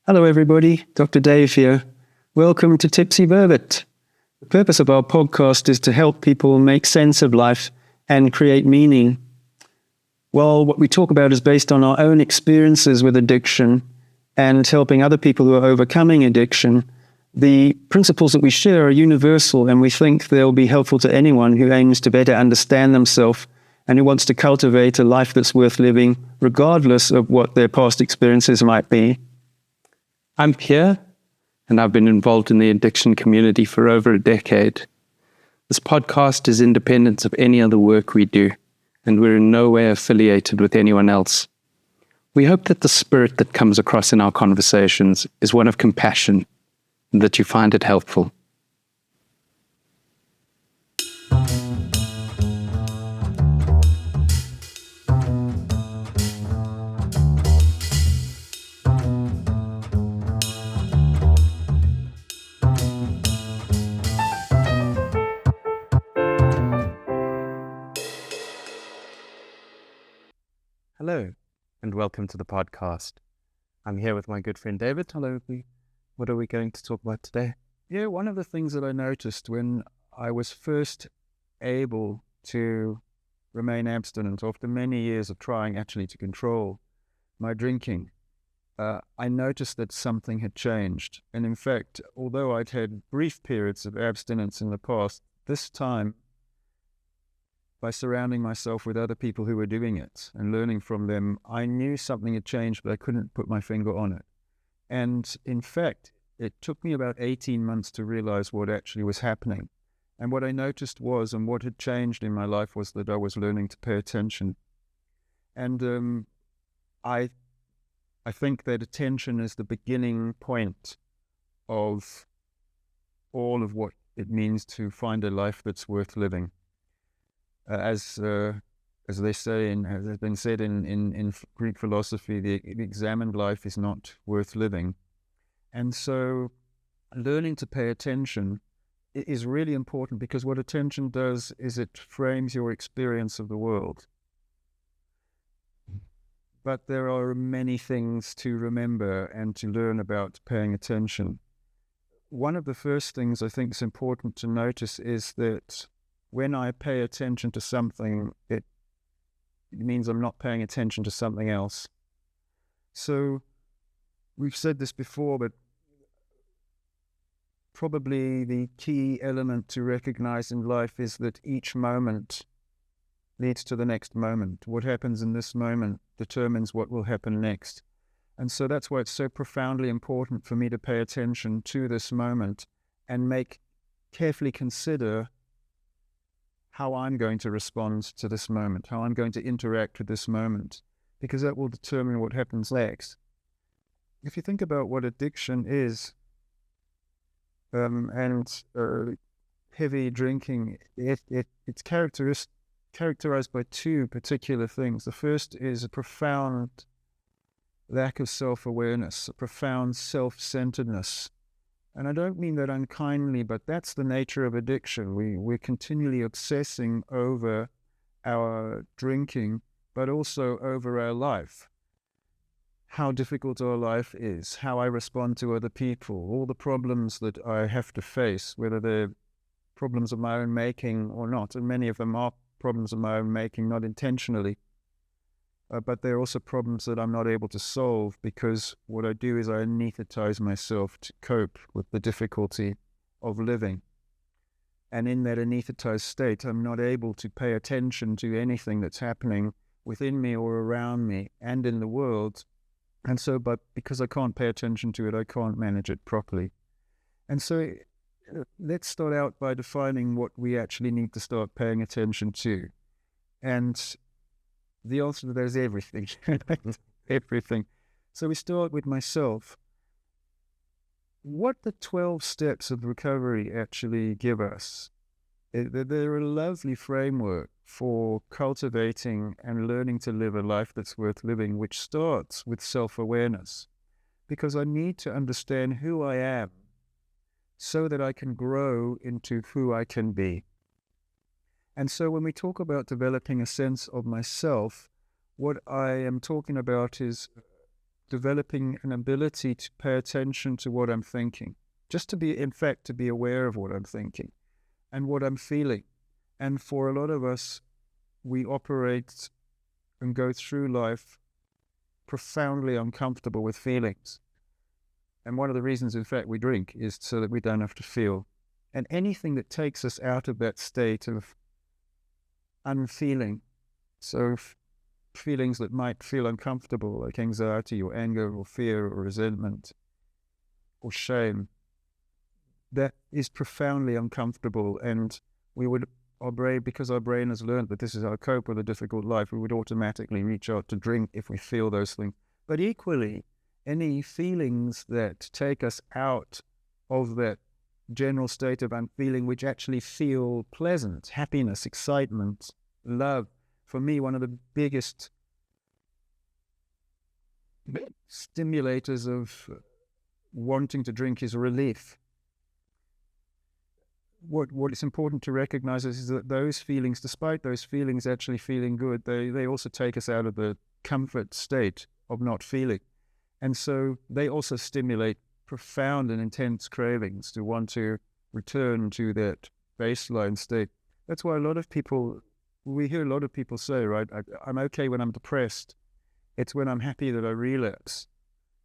Hello everybody, Dr. Dave here. Welcome to Tipsy Vervet. The purpose of our podcast is to help people make sense of life and create meaning. Well, what we talk about is based on our own experiences with addiction and helping other people who are overcoming addiction. The principles that we share are universal, and we think they'll be helpful to anyone who aims to better understand themselves and who wants to cultivate a life that's worth living, regardless of what their past experiences might be. I'm Pierre, and I've been involved in the addiction community for over a decade. This podcast is independent of any other work we do, and we're in no way affiliated with anyone else. We hope that the spirit that comes across in our conversations is one of compassion, and that you find it helpful. Hello, and welcome to the podcast. I'm here with my good friend David. Hello. What are we going to talk about today? Yeah, one of the things that I noticed when I was first able to remain abstinent after many years of trying actually to control my drinking, I noticed that something had changed. And in fact, although I'd had brief periods of abstinence in the past, this time, by surrounding myself with other people who were doing it and learning from them, I knew something had changed, but I couldn't put my finger on it. And in fact, it took me about 18 months to realize what actually was happening. And what I noticed was, and what had changed in my life was that I was learning to pay attention. And I think that attention is the beginning point of all of what it means to find a life that's worth living. As they say, as has been said in Greek philosophy, the examined life is not worth living. And so learning to pay attention is really important, because what attention does is it frames your experience of the world. But there are many things to remember and to learn about paying attention. One of the first things I think is important to notice is that when I pay attention to something, it means I'm not paying attention to something else. So we've said this before, but probably the key element to recognize in life is that each moment leads to the next moment. What happens in this moment determines what will happen next. And so that's why it's so profoundly important for me to pay attention to this moment and carefully consider how I'm going to respond to this moment, how I'm going to interact with this moment, because that will determine what happens next. If you think about what addiction is, and heavy drinking, it's characterized by two particular things. The first is a profound lack of self-awareness, a profound self-centeredness. And I don't mean that unkindly, but that's the nature of addiction. We're continually obsessing over our drinking, but also over our life. How difficult our life is, how I respond to other people, all the problems that I have to face, whether they're problems of my own making or not. And many of them are problems of my own making, not intentionally. But they're also problems that I'm not able to solve, because what I do is I anesthetize myself to cope with the difficulty of living. And in that anesthetized state, I'm not able to pay attention to anything that's happening within me or around me and in the world. And so, because I can't pay attention to it, I can't manage it properly. And so let's start out by defining what we actually need to start paying attention to. And the answer to that is everything. Everything. So we start with myself. What the 12 steps of recovery actually give us, they're a lovely framework for cultivating and learning to live a life that's worth living, which starts with self-awareness. Because I need to understand who I am so that I can grow into who I can be. And so when we talk about developing a sense of myself, what I am talking about is developing an ability to pay attention to what I'm thinking, just to be, in fact, to be aware of what I'm thinking and what I'm feeling. And for a lot of us, we operate and go through life profoundly uncomfortable with feelings. And one of the reasons, in fact, we drink is so that we don't have to feel. And anything that takes us out of that state of unfeeling, so feelings that might feel uncomfortable, like anxiety or anger or fear or resentment or shame, that is profoundly uncomfortable. And we would, because our brain has learned that this is how to cope with a difficult life, we would automatically reach out to drink if we feel those things. But equally, any feelings that take us out of that general state of unfeeling, which actually feel pleasant, happiness, excitement, love. For me, one of the biggest stimulators of wanting to drink is relief. What is important to recognize is that those feelings, despite those feelings actually feeling good, they also take us out of the comfort state of not feeling. And so they also stimulate profound and intense cravings to want to return to that baseline state. That's why we hear a lot of people say, right, I'm okay when I'm depressed. It's when I'm happy that I relapse.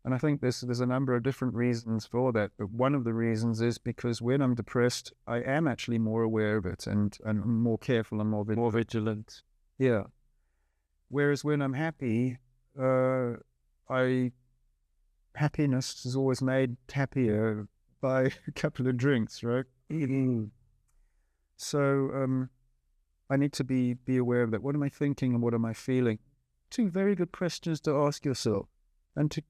And I think there's a number of different reasons for that. But one of the reasons is because when I'm depressed, I am actually more aware of it and more careful and more vigilant. Yeah. Whereas when I'm happy, happiness is always made happier by a couple of drinks, right? So I need to be aware of that. What am I thinking and what am I feeling? Two very good questions to ask yourself and to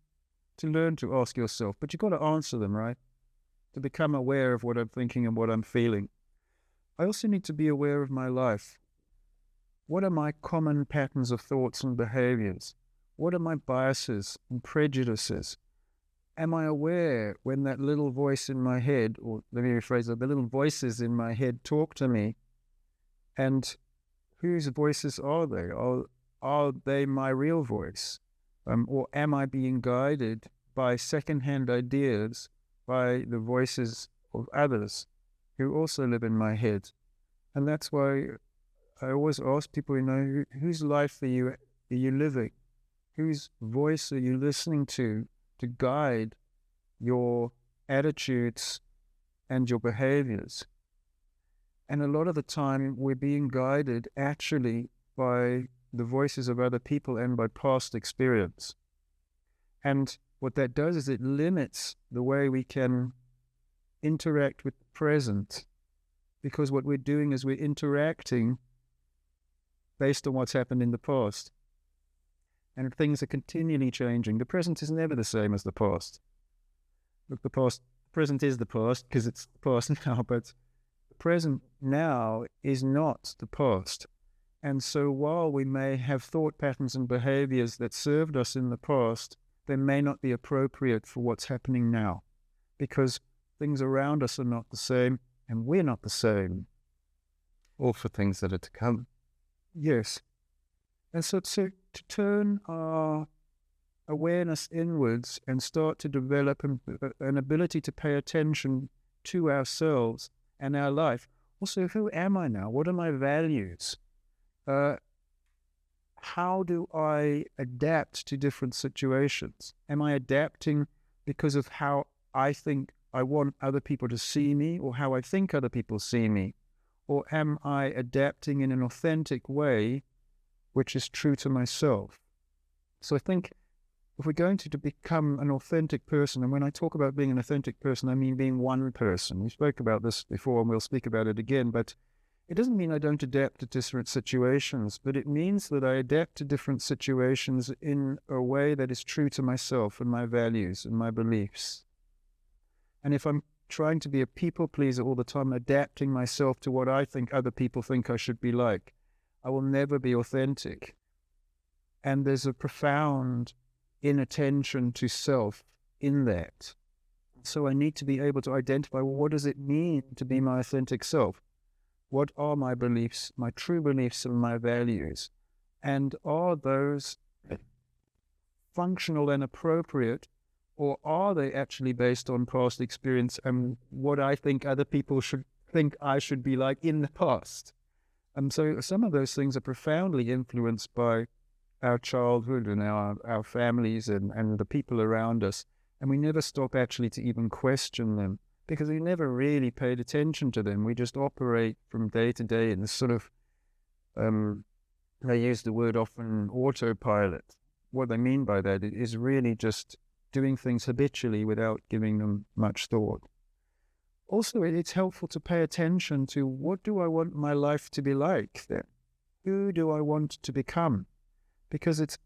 learn to ask yourself, but you've got to answer them, right? To become aware of what I'm thinking and what I'm feeling. I also need to be aware of my life. What are my common patterns of thoughts and behaviors? What are my biases and prejudices? Am I aware when that little voice in my head, or let me rephrase that, the little voices in my head talk to me? And whose voices are they? Are they my real voice? Or am I being guided by secondhand ideas, by the voices of others who also live in my head? And that's why I always ask people, whose life are you living? Whose voice are you listening to guide your attitudes and your behaviors? And a lot of the time we're being guided actually by the voices of other people and by past experience. And what that does is it limits the way we can interact with the present, because what we're doing is we're interacting based on what's happened in the past. And things are continually changing. The present is never the same as the past. Look, the present is the past because it's the past now, but the present now is not the past. And so while we may have thought patterns and behaviors that served us in the past, they may not be appropriate for what's happening now, because things around us are not the same and we're not the same. Or for things that are to come. Yes. And so to turn our awareness inwards and start to develop an ability to pay attention to ourselves and our life. Also, who am I now? What are my values? How do I adapt to different situations? Am I adapting because of how I think I want other people to see me, or how I think other people see me? Or am I adapting in an authentic way which is true to myself? So I think if we're going to become an authentic person, and when I talk about being an authentic person, I mean being one person. We spoke about this before and we'll speak about it again, but it doesn't mean I don't adapt to different situations, but it means that I adapt to different situations in a way that is true to myself and my values and my beliefs. And if I'm trying to be a people pleaser all the time, adapting myself to what I think other people think I should be like, I will never be authentic. And there's a profound inattention to self in that. So I need to be able to identify, well, what does it mean to be my authentic self? What are my beliefs, my true beliefs and my values? And are those functional and appropriate, or are they actually based on past experience and what I think other people should think I should be like in the past? And so some of those things are profoundly influenced by our childhood and our families and the people around us. And we never stop actually to even question them because we never really paid attention to them. We just operate from day to day in this sort of, they use the word often, autopilot. What they mean by that is really just doing things habitually without giving them much thought. Also, it's helpful to pay attention to what do I want my life to be like then? Who do I want to become? Because it's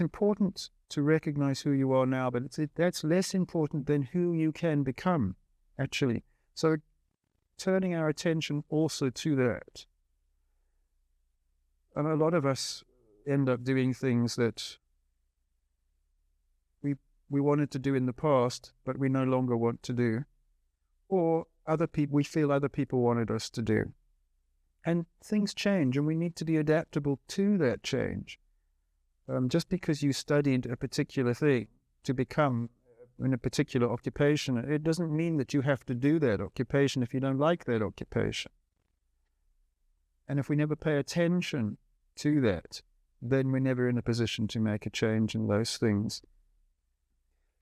important to recognize who you are now, but that's less important than who you can become, actually. So turning our attention also to that. And a lot of us end up doing things that we wanted to do in the past, but we no longer want to do. Or we feel other people wanted us to do. And things change, and we need to be adaptable to that change. Just because you studied a particular thing to become in a particular occupation, it doesn't mean that you have to do that occupation if you don't like that occupation. And if we never pay attention to that, then we're never in a position to make a change in those things.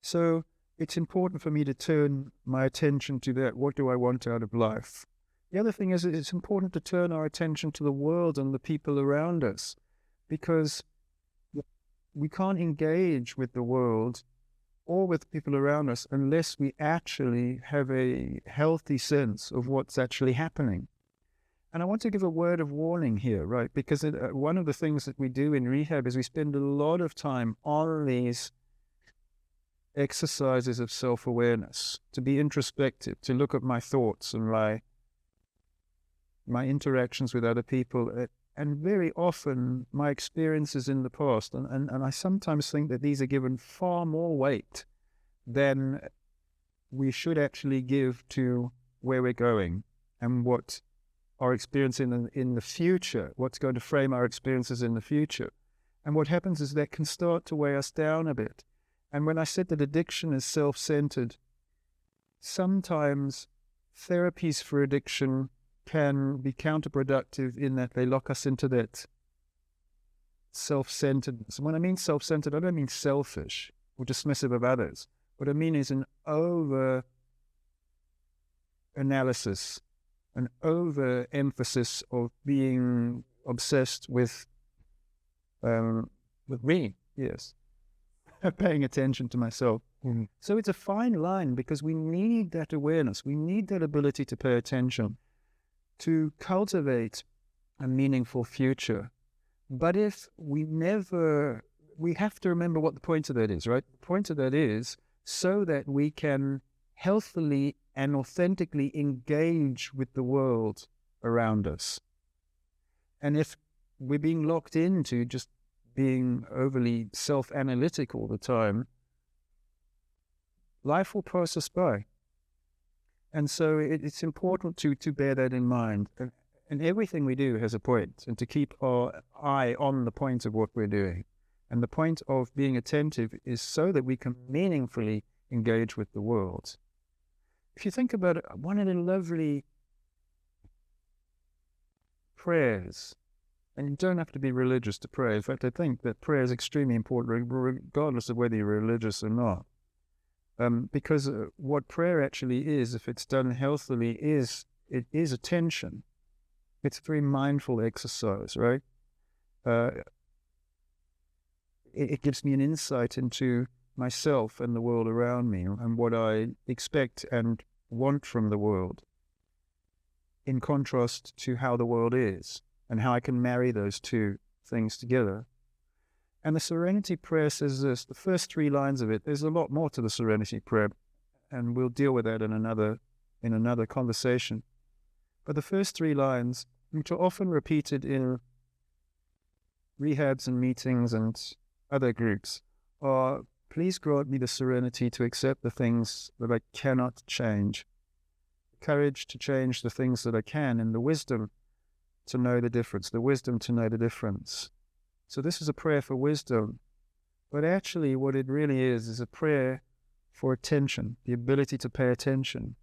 So it's important for me to turn my attention to that. What do I want out of life? The other thing is it's important to turn our attention to the world and the people around us, because we can't engage with the world or with people around us unless we actually have a healthy sense of what's actually happening. And I want to give a word of warning here, right? Because one of the things that we do in rehab is we spend a lot of time on these exercises of self-awareness, to be introspective, to look at my thoughts and my interactions with other people, and very often my experiences in the past. And I sometimes think that these are given far more weight than we should actually give to where we're going and what our experience in the future, what's going to frame our experiences in the future. And what happens is that can start to weigh us down a bit. And when I said that addiction is self-centered, sometimes therapies for addiction can be counterproductive in that they lock us into that self-centeredness. And when I mean self-centered, I don't mean selfish or dismissive of others. What I mean is an over-analysis, an over-emphasis of being obsessed with me, yes. Paying attention to myself. Mm-hmm. So it's a fine line because we need that awareness. We need that ability to pay attention, to cultivate a meaningful future. But if we have to remember what the point of that is, right? The point of that is so that we can healthily and authentically engage with the world around us. And if we're being locked into just being overly self-analytic all the time, life will pass us by. And so it's important to bear that in mind. And everything we do has a point, and to keep our eye on the point of what we're doing. And the point of being attentive is so that we can meaningfully engage with the world. If you think about it, one of the lovely prayers, and you don't have to be religious to pray. In fact, I think that prayer is extremely important, regardless of whether you're religious or not. Because what prayer actually is, if it's done healthily, is attention. It's a very mindful exercise, right? It gives me an insight into myself and the world around me and what I expect and want from the world, in contrast to how the world is, and how I can marry those two things together. And the Serenity Prayer says this, the first 3 lines of it, there's a lot more to the Serenity Prayer, and we'll deal with that in another conversation. But the first 3 lines, which are often repeated in rehabs and meetings and other groups, are, please grant me the serenity to accept the things that I cannot change, courage to change the things that I can, and the wisdom to know the difference, So this is a prayer for wisdom, But actually what it really is a prayer for attention, the ability to pay attention.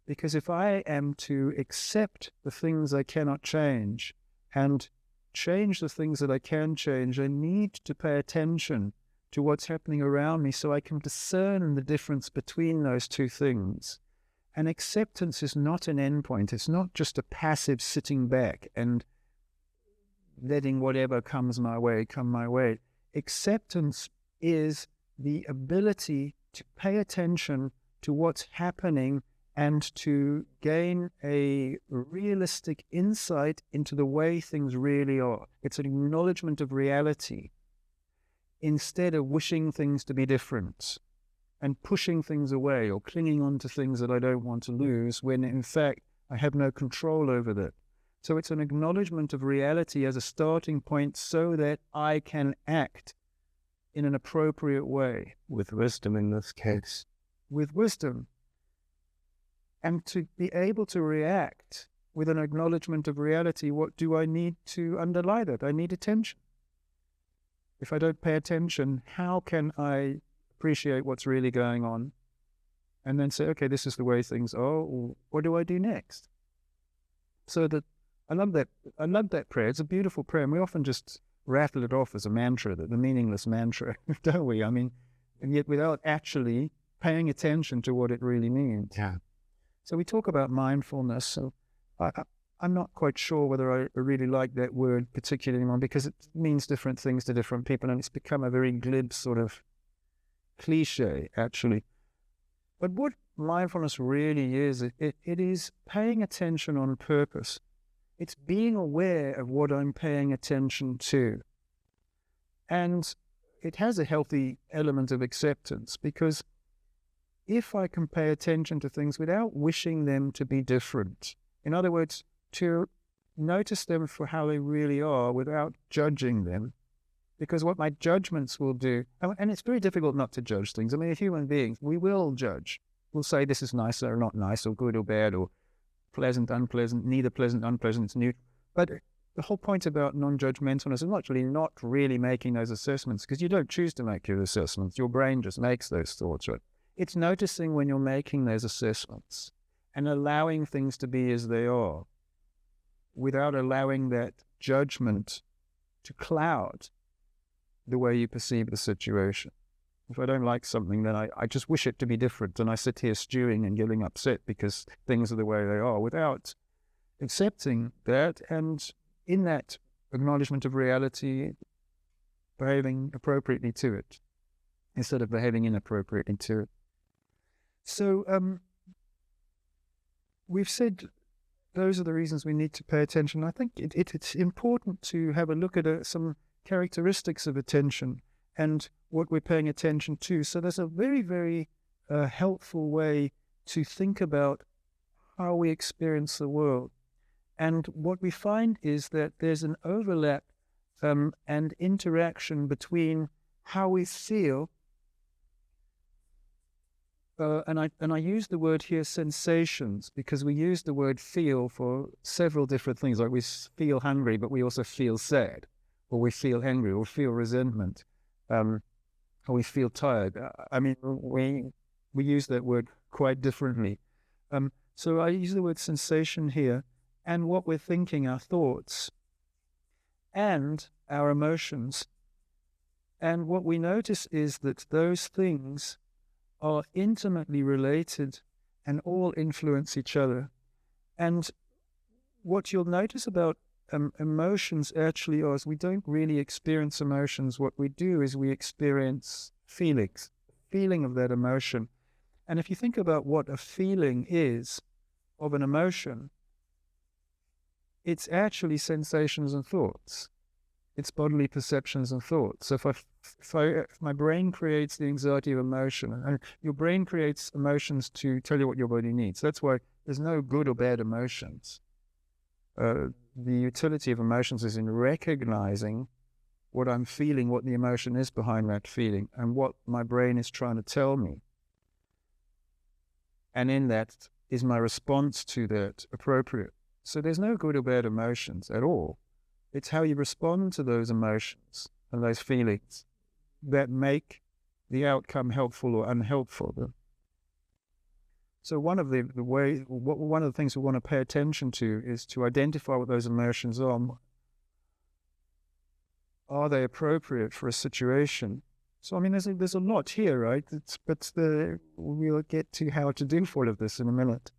Because if I am to accept the things I cannot change and change the things that I can change, I need to pay attention to what's happening around me so I can discern the difference between those two things. And acceptance is not an endpoint. It's not just a passive sitting back and letting whatever comes my way come my way. Acceptance is the ability to pay attention to what's happening and to gain a realistic insight into the way things really are. It's an acknowledgement of reality instead of wishing things to be different and pushing things away or clinging on to things that I don't want to lose when in fact I have no control over that. So it's an acknowledgement of reality as a starting point so that I can act in an appropriate way. With wisdom in this case. With wisdom. And to be able to react with an acknowledgement of reality, what do I need to underlie that? I need attention. If I don't pay attention, how can I appreciate what's really going on? And then say, okay, this is the way things are. What do I do next? So that I love that prayer. It's a beautiful prayer. And we often just rattle it off as a mantra, the meaningless mantra, don't we? I mean, and yet without actually paying attention to what it really means. Yeah. So we talk about mindfulness. So I'm not quite sure whether I really like that word particularly anymore because it means different things to different people, and it's become a very glib sort of cliche, actually. But what mindfulness really is, it is paying attention on purpose. It's being aware of what I'm paying attention to. And it has a healthy element of acceptance because if I can pay attention to things without wishing them to be different, in other words, to notice them for how they really are without judging them, because what my judgments will do, and it's very difficult not to judge things. I mean, as human beings, we will judge. We'll say this is nice or not nice, or good or bad, or pleasant, unpleasant, neither pleasant, unpleasant, it's neutral. But the whole point about non-judgmentalness is actually not really making those assessments, because you don't choose to make your assessments. Your brain just makes those thoughts, right? It's noticing when you're making those assessments and allowing things to be as they are without allowing that judgment to cloud the way you perceive the situation. If I don't like something, then I just wish it to be different, and I sit here stewing and getting upset because things are the way they are without accepting that, and in that acknowledgement of reality, behaving appropriately to it instead of behaving inappropriately to it. So we've said those are the reasons we need to pay attention. I think it's important to have a look at some characteristics of attention and what we're paying attention to. So there's a very, very helpful way to think about how we experience the world. And what we find is that there's an overlap and interaction between how we feel, and I use the word here sensations, because we use the word feel for several different things. Like we feel hungry, but we also feel sad, or we feel angry, or feel resentment, or we feel tired. I mean, we use that word quite differently. So I use the word sensation here, and what we're thinking, our thoughts, and our emotions. And what we notice is that those things are intimately related and all influence each other. And what you'll notice about emotions actually is we don't really experience emotions. What we do is we experience feelings, feeling of that emotion. And if you think about what a feeling is of an emotion, it's actually sensations and thoughts. It's bodily perceptions and thoughts. So if my brain creates the anxiety of emotion, and your brain creates emotions to tell you what your body needs. That's why there's no good or bad emotions. The utility of emotions is in recognizing what I'm feeling, what the emotion is behind that feeling, and what my brain is trying to tell me. And in that, is my response to that appropriate? So there's no good or bad emotions at all. It's how you respond to those emotions and those feelings that make the outcome helpful or unhelpful. So one of the things we want to pay attention to is to identify what those emotions are. Are they appropriate for a situation? So I mean, there's a lot here, right? We'll get to how to do all of this in a minute.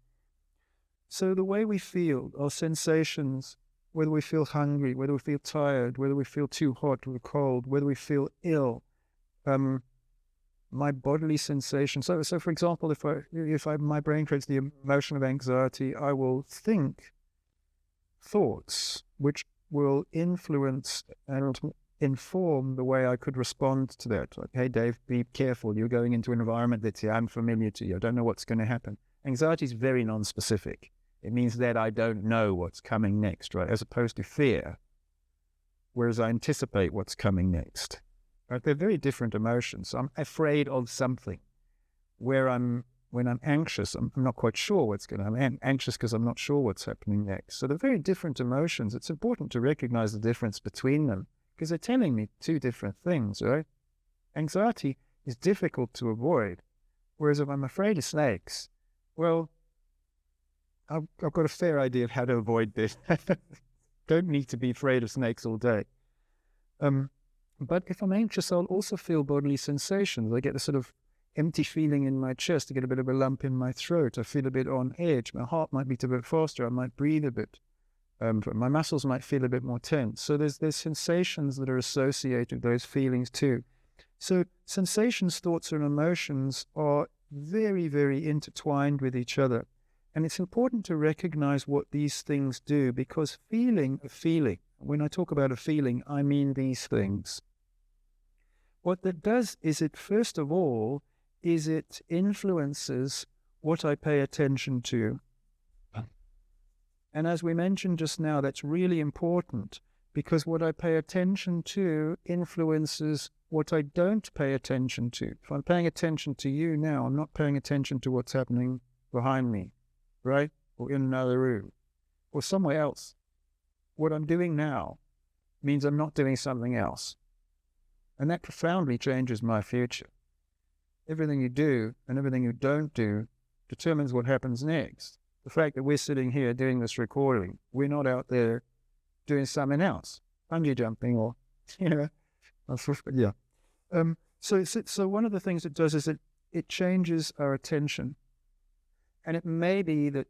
So the way we feel, our sensations, whether we feel hungry, whether we feel tired, whether we feel too hot or cold, whether we feel ill, my bodily sensations. So for example, if my brain creates the emotion of anxiety, I will think thoughts which will influence and inform the way I could respond to that. Like, hey, Dave, be careful. You're going into an environment that's unfamiliar to you. I don't know what's going to happen. Anxiety is very non-specific. It means that I don't know what's coming next, right? As opposed to fear, whereas I anticipate what's coming next. Right? They're very different emotions. So I'm afraid of something. When I'm anxious, I'm not quite sure what's going to happen. I'm anxious because I'm not sure what's happening next. So they're very different emotions. It's important to recognize the difference between them because they're telling me two different things, right? Anxiety is difficult to avoid, whereas if I'm afraid of snakes, well, I've got a fair idea of how to avoid this. Don't need to be afraid of snakes all day. But if I'm anxious, I'll also feel bodily sensations. I get a sort of empty feeling in my chest. I get a bit of a lump in my throat. I feel a bit on edge. My heart might beat a bit faster. I might breathe a bit. My muscles might feel a bit more tense. So there's sensations that are associated with those feelings too. So sensations, thoughts, and emotions are very, very intertwined with each other. And it's important to recognize what these things do, because feeling, when I talk about a feeling, I mean these things. What that does is it influences what I pay attention to. And as we mentioned just now, that's really important, because what I pay attention to influences what I don't pay attention to. If I'm paying attention to you now, I'm not paying attention to what's happening behind me, right? Or in another room, or somewhere else. What I'm doing now means I'm not doing something else. And that profoundly changes my future. Everything you do and everything you don't do determines what happens next. The fact that we're sitting here doing this recording, we're not out there doing something else, bungee jumping or, yeah. So one of the things it does is it changes our attention. And it may be that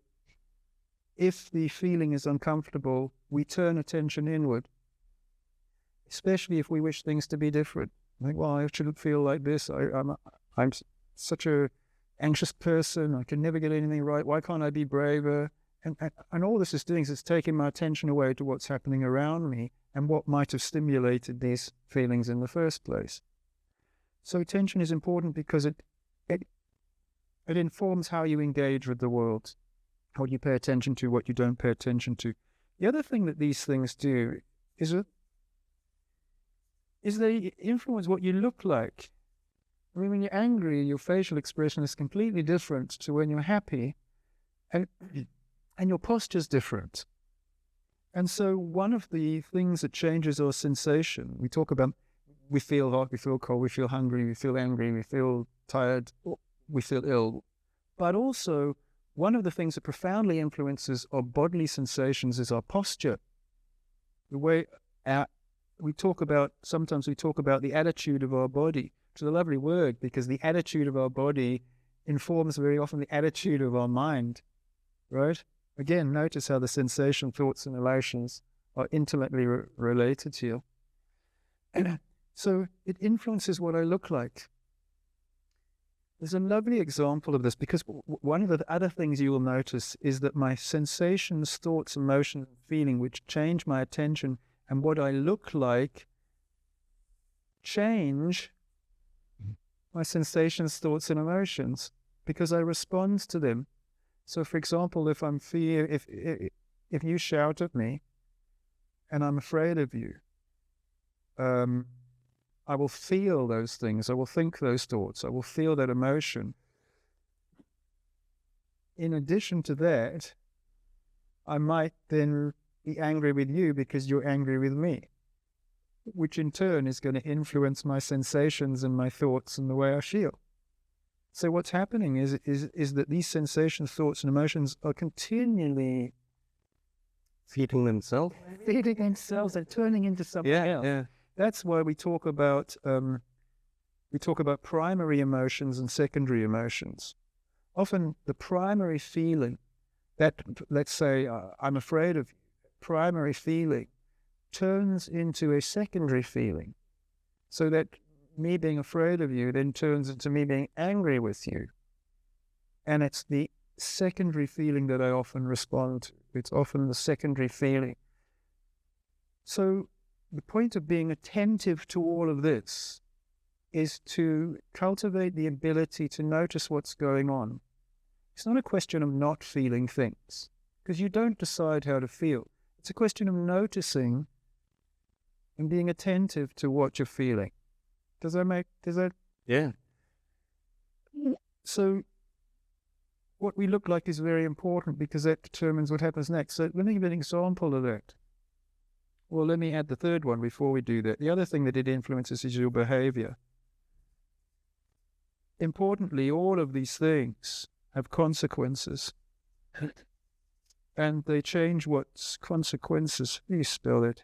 if the feeling is uncomfortable, we turn attention inward, especially if we wish things to be different. Like, well, I shouldn't feel like this. I'm such a anxious person. I can never get anything right. Why can't I be braver? And all this is doing is it's taking my attention away to what's happening around me and what might have stimulated these feelings in the first place. So attention is important because it informs how you engage with the world, what you pay attention to, what you don't pay attention to. The other thing that these things do is they influence what you look like. I mean, when you're angry, your facial expression is completely different to when you're happy, and your posture's different. And so one of the things that changes our sensation, we talk about, we feel hot, we feel cold, we feel hungry, we feel angry, we feel tired, we feel ill. But also, one of the things that profoundly influences our bodily sensations is our posture. The way sometimes we talk about the attitude of our body, which is a lovely word because the attitude of our body informs very often the attitude of our mind, right? Again, notice how the sensation, thoughts, and emotions are intimately related to you. And so it influences what I look like. There's a lovely example of this because one of the other things you will notice is that my sensations, thoughts, emotions, and feeling, which change my attention and what I look like, change my sensations, thoughts, and emotions because I respond to them. So, for example, if you shout at me and I'm afraid of you, I will feel those things. I will think those thoughts. I will feel that emotion. In addition to that, I might then be angry with you because you're angry with me. which in turn is going to influence my sensations and my thoughts and the way I feel. So what's happening is that these sensations, thoughts, and emotions are continually Feeding themselves. and turning into something else. Yeah. That's why we talk about primary emotions and secondary emotions. Often the primary feeling, that, let's say, I'm afraid of you, primary feeling turns into a secondary feeling, so that me being afraid of you then turns into me being angry with you. And it's the secondary feeling that I often respond to. It's often the secondary feeling. So the point of being attentive to all of this is to cultivate the ability to notice what's going on. It's not a question of not feeling things, because you don't decide how to feel. It's a question of noticing and being attentive to what you're feeling. Does that? Yeah. So what we look like is very important, because that determines what happens next. So let me give an example of that. Well, let me add the third one before we do that. The other thing that it influences is your behavior. Importantly, all of these things have consequences. And they change what's consequences. How do you spell it?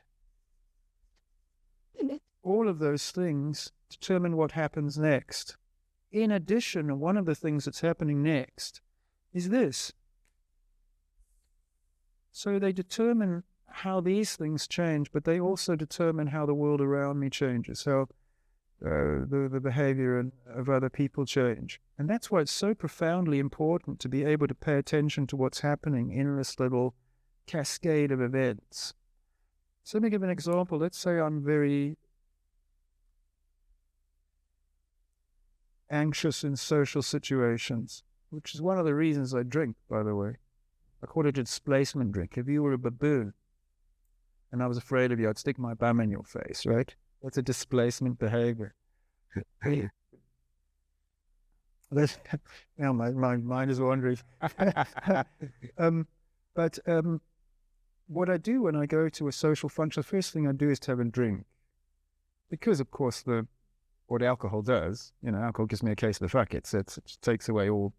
All of those things determine what happens next. In addition, one of the things that's happening next is this. So they determine how these things change, but they also determine how the world around me changes, how the behavior of other people change. And that's why it's so profoundly important to be able to pay attention to what's happening in this little cascade of events. So let me give an example. Let's say I'm very anxious in social situations, which is one of the reasons I drink, by the way. I call it a displacement drink. If you were a baboon and I was afraid of you, I'd stick my bum in your face, right? That's a displacement behavior. Now my mind is wandering. But what I do when I go to a social function, the first thing I do is to have a drink. Because, of course, what alcohol does, alcohol gives me a case of the fuck it. So it takes away all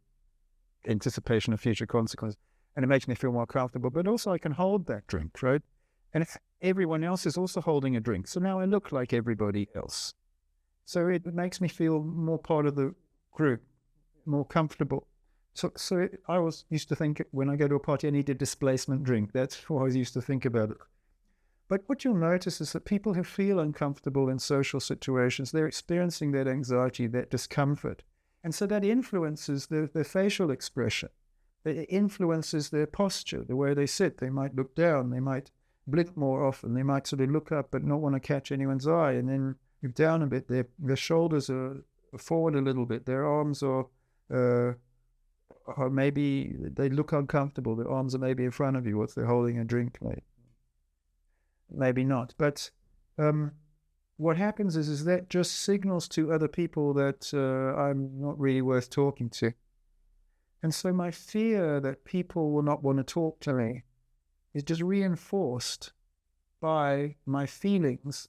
anticipation of future consequences. And it makes me feel more comfortable. But also I can hold that drink, right? And everyone else is also holding a drink. So now I look like everybody else. So it makes me feel more part of the group, more comfortable. So I always used to think when I go to a party, I need a displacement drink. That's how I used to think about it. But what you'll notice is that people who feel uncomfortable in social situations, they're experiencing that anxiety, that discomfort. And so that influences their facial expression. It influences their posture, the way they sit. They might look down. They might blink more often. They might sort of look up but not want to catch anyone's eye. And then move down a bit. Their shoulders are forward a little bit. Their arms are maybe, they look uncomfortable. Their arms are maybe in front of you if they're holding a drink. Maybe not. But what happens is that just signals to other people that I'm not really worth talking to. And so my fear that people will not want to talk to me is just reinforced by my feelings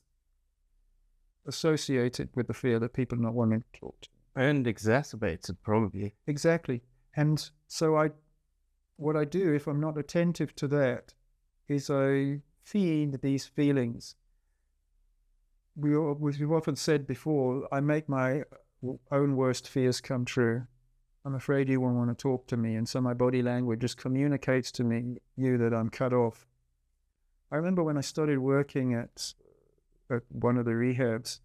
associated with the fear that people not wanting to talk to me. And exacerbates it, probably. Exactly. And so what I do if I'm not attentive to that is I feed these feelings. We've often said before, I make my own worst fears come true. I'm afraid you won't want to talk to me. And so my body language just communicates to you that I'm cut off. I remember when I started working at one of the rehabs,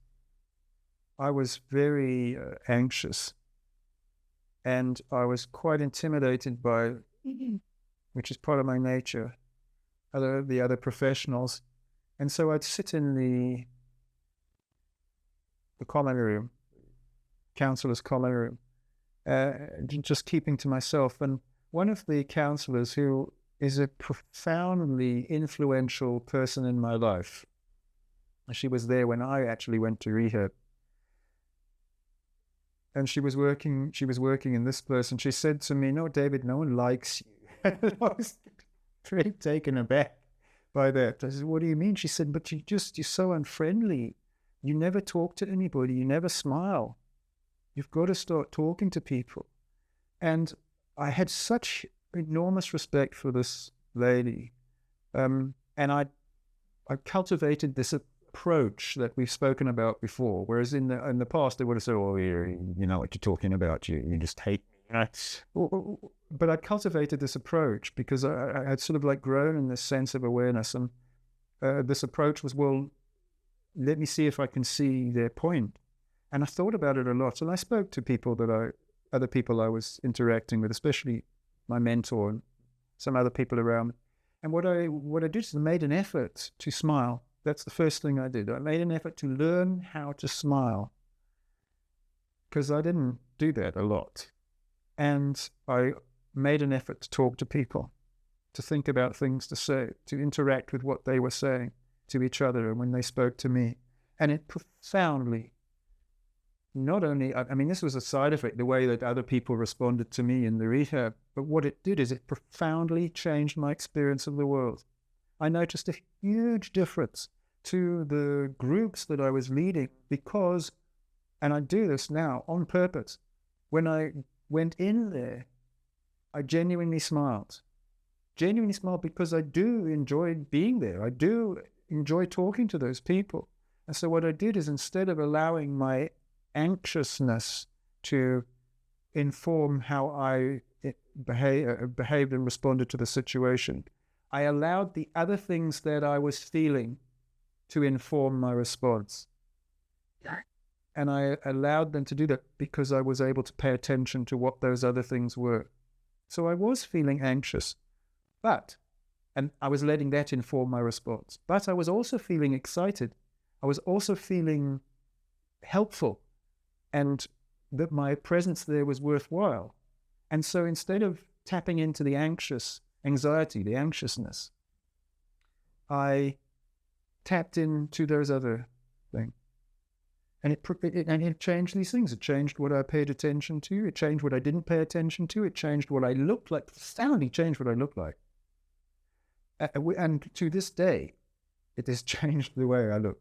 I was very anxious. And I was quite intimidated by, which is part of my nature, the other professionals. And so I'd sit in the common room, counselor's common room, just keeping to myself. And one of the counselors, who is a profoundly influential person in my life, she was there when I actually went to rehab. And she was working in this place, and she said to me, "No, David, no one likes you." I was really taken aback. by that. I said, what do you mean? She said, but you're so unfriendly. You never talk to anybody. You never smile. You've got to start talking to people. And I had such enormous respect for this lady. And I cultivated this approach that we've spoken about before. Whereas in the past, they would have said, oh, you know what you're talking about. You just hate me. But I cultivated this approach because I had sort of like grown in this sense of awareness. And this approach was, well, let me see if I can see their point. And I thought about it a lot. And I spoke to other people I was interacting with, especially my mentor and some other people around. And what I did is I made an effort to smile. That's the first thing I did. I made an effort to learn how to smile because I didn't do that a lot. And I made an effort to talk to people, to think about things to say, to interact with what they were saying to each other and when they spoke to me. And it profoundly, not only, I mean, this was a side effect, the way that other people responded to me in the rehab, but what it did is it profoundly changed my experience of the world. I noticed a huge difference to the groups that I was leading because, and I do this now on purpose, when I went in there, I genuinely smiled because I do enjoy being there. I do enjoy talking to those people. And so what I did is instead of allowing my anxiousness to inform how I behaved and responded to the situation, I allowed the other things that I was feeling to inform my response. And I allowed them to do that because I was able to pay attention to what those other things were. So I was feeling anxious, and I was letting that inform my response. But I was also feeling excited. I was also feeling helpful and that my presence there was worthwhile. And so instead of tapping into the anxiety, the anxiousness, I tapped into those other things. And it changed these things. It changed what I paid attention to. It changed what I didn't pay attention to. It changed what I looked like. Profoundly changed what I looked like. And to this day, it has changed the way I look.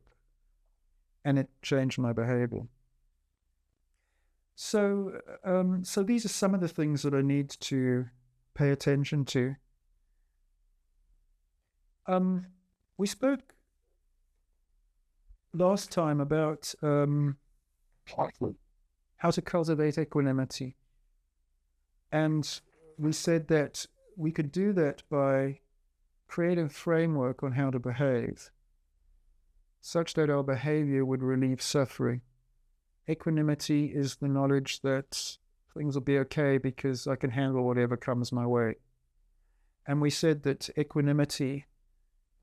And it changed my behavior. So these are some of the things that I need to pay attention to. We spoke last time about how to cultivate equanimity. And we said that we could do that by creating a framework on how to behave, such that our behavior would relieve suffering. Equanimity is the knowledge that things will be okay because I can handle whatever comes my way. And we said that equanimity,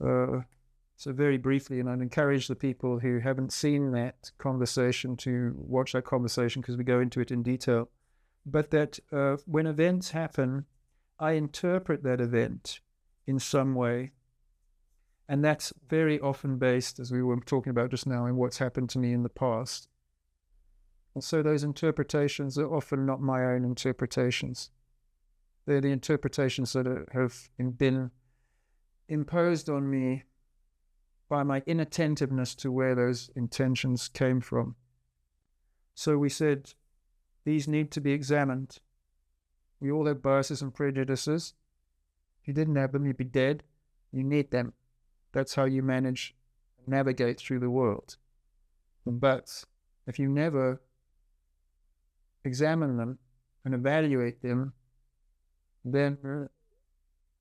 so very briefly, and I'd encourage the people who haven't seen that conversation to watch that conversation because we go into it in detail, but that when events happen, I interpret that event in some way. And that's very often based, as we were talking about just now, in what's happened to me in the past. And so those interpretations are often not my own interpretations. They're the interpretations that have been imposed on me by my inattentiveness to where those intentions came from. So we said, these need to be examined. We all have biases and prejudices. If you didn't have them, you'd be dead. You need them. That's how you navigate through the world. But if you never examine them and evaluate them, then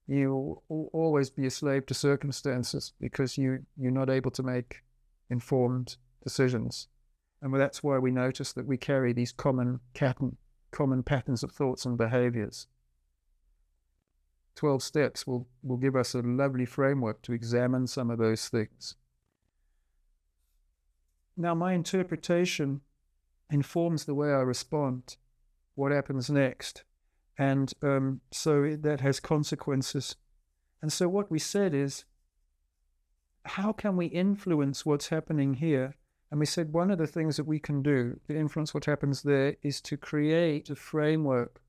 you'll always be a slave to circumstances because you're not able to make informed decisions. And that's why we notice that we carry these common patterns of thoughts and behaviors. 12 steps will give us a lovely framework to examine some of those things. Now, my interpretation informs the way I respond, what happens next. And so that has consequences. And so what we said is, how can we influence what's happening here? And we said one of the things that we can do to influence what happens there is to create a framework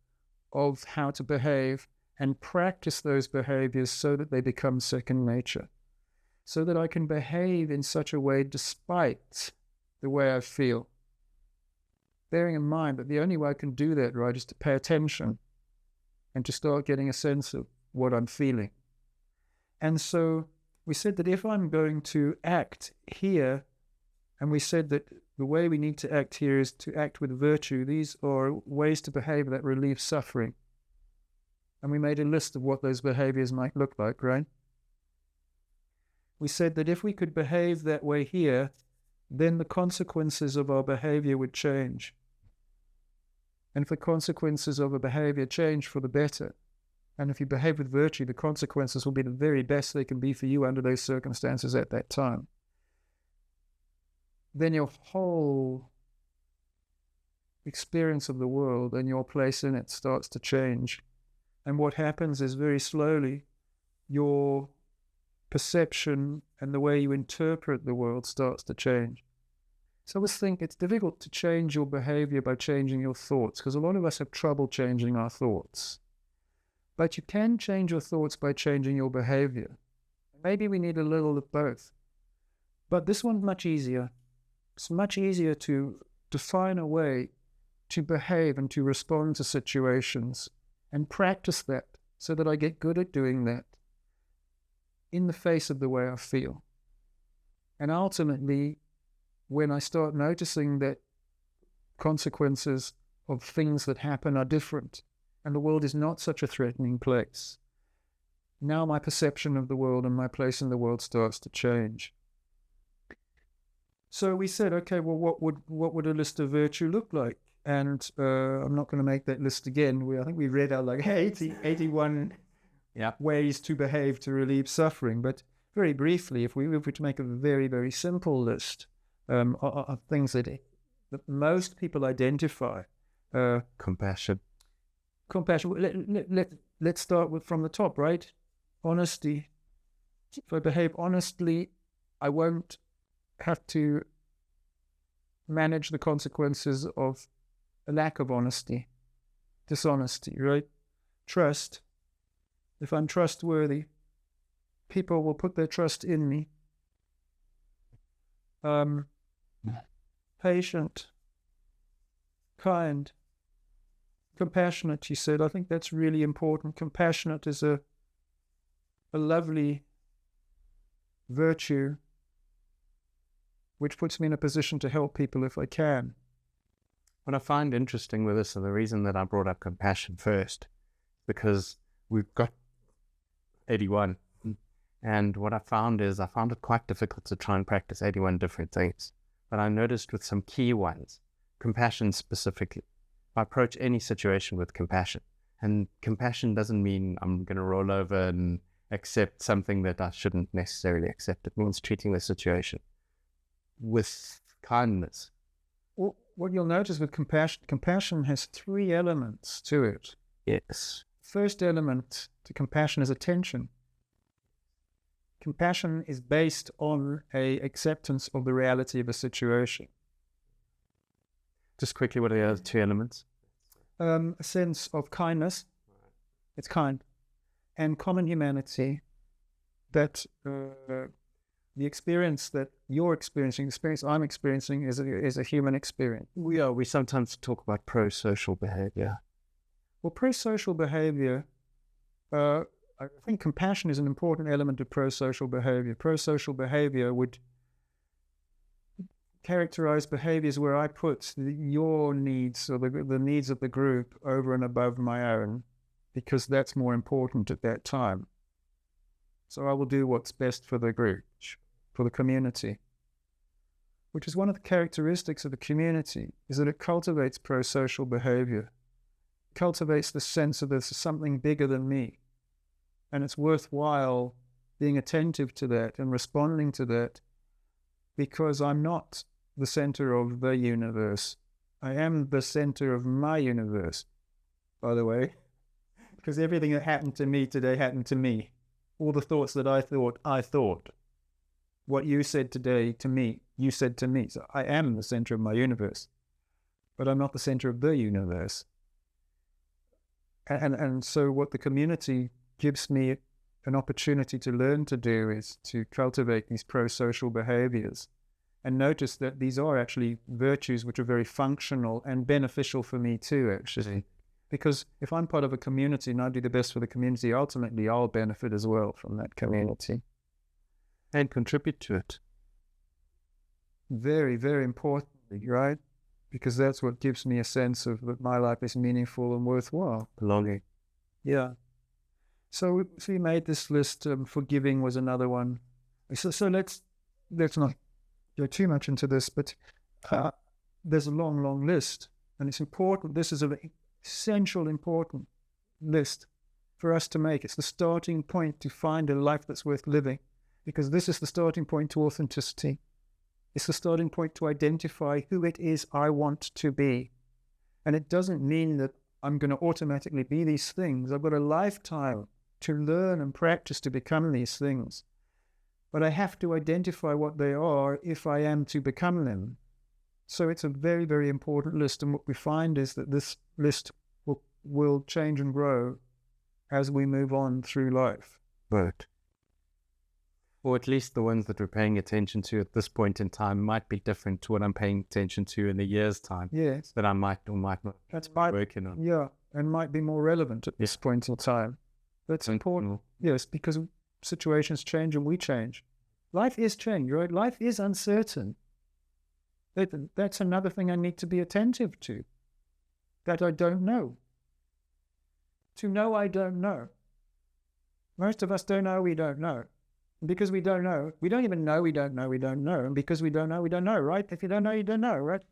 of how to behave and practice those behaviors so that they become second nature. so that I can behave in such a way despite the way I feel. Bearing in mind that the only way I can do that, right, is to pay attention and to start getting a sense of what I'm feeling. And so we said that if I'm going to act here, and we said that the way we need to act here is to act with virtue. These are ways to behave that relieve suffering. And we made a list of what those behaviors might look like, right? We said that if we could behave that way here, then the consequences of our behavior would change. And if the consequences of a behavior change for the better, and if you behave with virtue, the consequences will be the very best they can be for you under those circumstances at that time, then your whole experience of the world and your place in it starts to change. And what happens is very slowly, your perception and the way you interpret the world starts to change. So I always think it's difficult to change your behavior by changing your thoughts, because a lot of us have trouble changing our thoughts. But you can change your thoughts by changing your behavior. Maybe we need a little of both. But this one's much easier. It's much easier to define a way to behave and to respond to situations and practice that so that I get good at doing that in the face of the way I feel. And ultimately, when I start noticing that consequences of things that happen are different and the world is not such a threatening place, now my perception of the world and my place in the world starts to change. So we said, okay, well, what would a list of virtue look like? And I'm not going to make that list again. I think we read out like 81 ways to behave to relieve suffering. But very briefly, if we were to make a very, very simple list of things that most people identify. Compassion. Let's start from the top, right? Honesty. If I behave honestly, I won't have to manage the consequences of a lack of honesty, dishonesty, right? Trust. If I'm trustworthy, people will put their trust in me. Patient, kind, compassionate, you said. I think that's really important. Compassionate is a lovely virtue which puts me in a position to help people if I can. What I find interesting with this, and the reason that I brought up compassion first, because we've got 81, and what I found is I found it quite difficult to try and practice 81 different things. But I noticed with some key ones, compassion specifically, I approach any situation with compassion. And compassion doesn't mean I'm going to roll over and accept something that I shouldn't necessarily accept. It means treating the situation with kindness. Well, what you'll notice with compassion has 3 elements to it. Yes. First element to compassion is attention. Compassion is based on a acceptance of the reality of a situation. Just quickly, what are the other 2 elements? A sense of kindness. It's kind. And common humanity, that the experience that you're experiencing, the experience I'm experiencing is a human experience. We sometimes talk about pro-social behavior. Well, pro-social behavior, I think compassion is an important element of pro-social behavior. Pro-social behavior would characterize behaviors where I put your needs or the needs of the group over and above my own, because that's more important at that time. So I will do what's best for the group, for the community, which is one of the characteristics of the community, is that it cultivates pro-social behavior, cultivates the sense of there's something bigger than me, and it's worthwhile being attentive to that and responding to that, because I'm not the center of the universe. I am the center of my universe, by the way, because everything that happened to me today happened to me. All the thoughts that I thought. What you said today to me, you said to me. So I am the center of my universe, but I'm not the center of the universe. And so what the community gives me an opportunity to learn to do is to cultivate these pro-social behaviors and notice that these are actually virtues which are very functional and beneficial for me too, actually. Because if I'm part of a community and I do the best for the community, ultimately I'll benefit as well from that community. And contribute to it. Very, very importantly, right? Because that's what gives me a sense of that my life is meaningful and worthwhile. Belonging. Yeah. So we made this list. Forgiving was another one. So let's not go too much into this, but there's a long list, and it's important. This is an essential, important list for us to make. It's the starting point to find a life that's worth living, because this is the starting point to authenticity. It's the starting point to identify who it is I want to be. And it doesn't mean that I'm going to automatically be these things. I've got a lifetime to learn and practice to become these things. But I have to identify what they are if I am to become them. So it's a very, very important list. And what we find is that this list will change and grow as we move on through life. Right. Or at least the ones that we're paying attention to at this point in time might be different to what I'm paying attention to in a year's time. Yes. That I might or might not be working on. Yeah, and might be more relevant at this point in time. That's important. Yes, because situations change and we change. Life is change, right? Life is uncertain. That's another thing I need to be attentive to. That I don't know. To know I don't know. Most of us don't know we don't know. And because we don't know, we don't even know we don't know we don't know. And because we don't know, right? If you don't know, you don't know, right?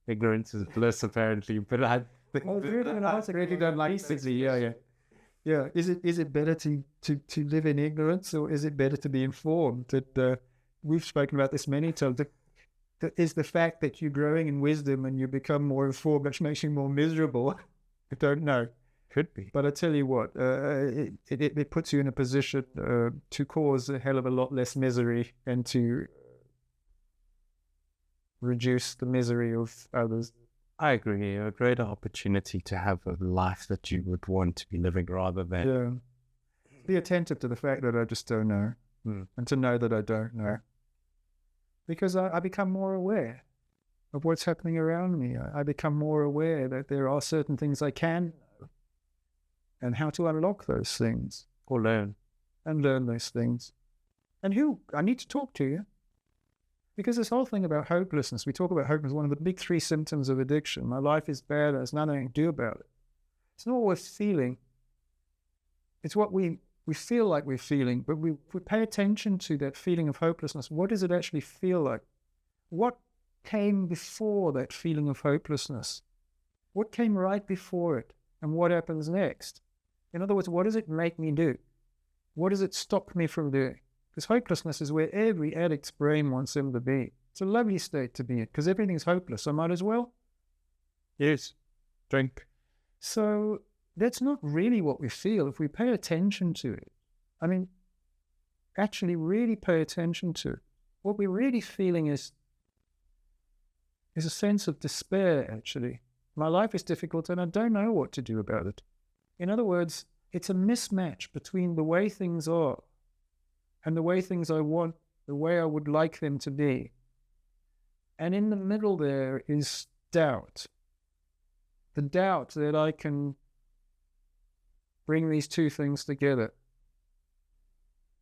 Ignorance is bliss, apparently. But I think I really don't like this. Yeah. Is it better to live in ignorance, or is it better to be informed? That we've spoken about this many times. That is the fact that you're growing in wisdom and you become more informed, which makes you more miserable. I don't know. Could be. But I tell you what, it puts you in a position to cause a hell of a lot less misery and to reduce the misery of others. I agree. A greater opportunity to have a life that you would want to be living rather than... Yeah. Be attentive to the fact that I just don't know, and to know that I don't know. Because I become more aware of what's happening around me. I become more aware that there are certain things I can know, and how to unlock those things. Or learn. And learn those things. And I need to talk to you. Because this whole thing about hopelessness, we talk about hopelessness, one of the big 3 symptoms of addiction. My life is bad, there's nothing I can do about it. It's not what we're feeling. It's what we feel like we're feeling, but we pay attention to that feeling of hopelessness. What does it actually feel like? What came before that feeling of hopelessness? What came right before it? And what happens next? In other words, what does it make me do? What does it stop me from doing? Because hopelessness is where every addict's brain wants them to be. It's a lovely state to be in, because everything's hopeless. I might as well. Yes. Drink. So that's not really what we feel if we pay attention to it. I mean, actually really pay attention to it. What we're really feeling is a sense of despair, actually. My life is difficult and I don't know what to do about it. In other words, it's a mismatch between the way things are and the way things I want, the way I would like them to be. And in the middle there is doubt. The doubt that I can bring these two things together.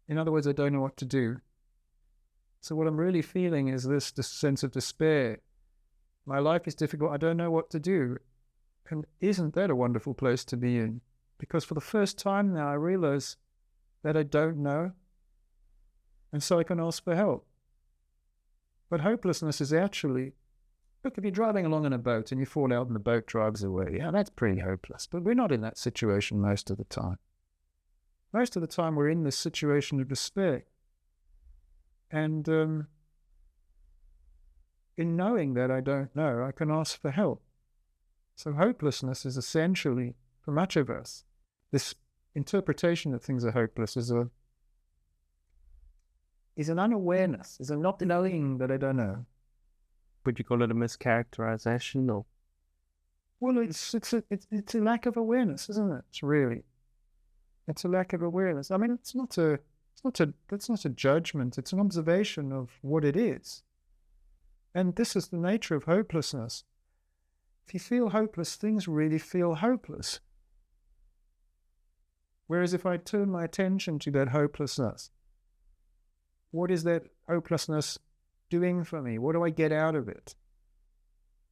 In other words, I don't know what to do. So what I'm really feeling is this sense of despair. My life is difficult. I don't know what to do. And isn't that a wonderful place to be in? Because for the first time now, I realize that I don't know. And so I can ask for help. But hopelessness is actually, look, if you're driving along in a boat and you fall out and the boat drives away, yeah, that's pretty hopeless. But we're not in that situation most of the time. Most of the time we're in this situation of despair. And in knowing that I don't know, I can ask for help. So hopelessness is essentially, for much of us, this interpretation that things are hopeless is an unawareness, is a not knowing that I don't know. Would you call it a mischaracterization or? Well, it's a lack of awareness, isn't it? It's really. It's a lack of awareness. I mean, that's not a judgment. It's an observation of what it is. And this is the nature of hopelessness. If you feel hopeless, things really feel hopeless. Whereas if I turn my attention to that hopelessness, what is that hopelessness doing for me? What do I get out of it?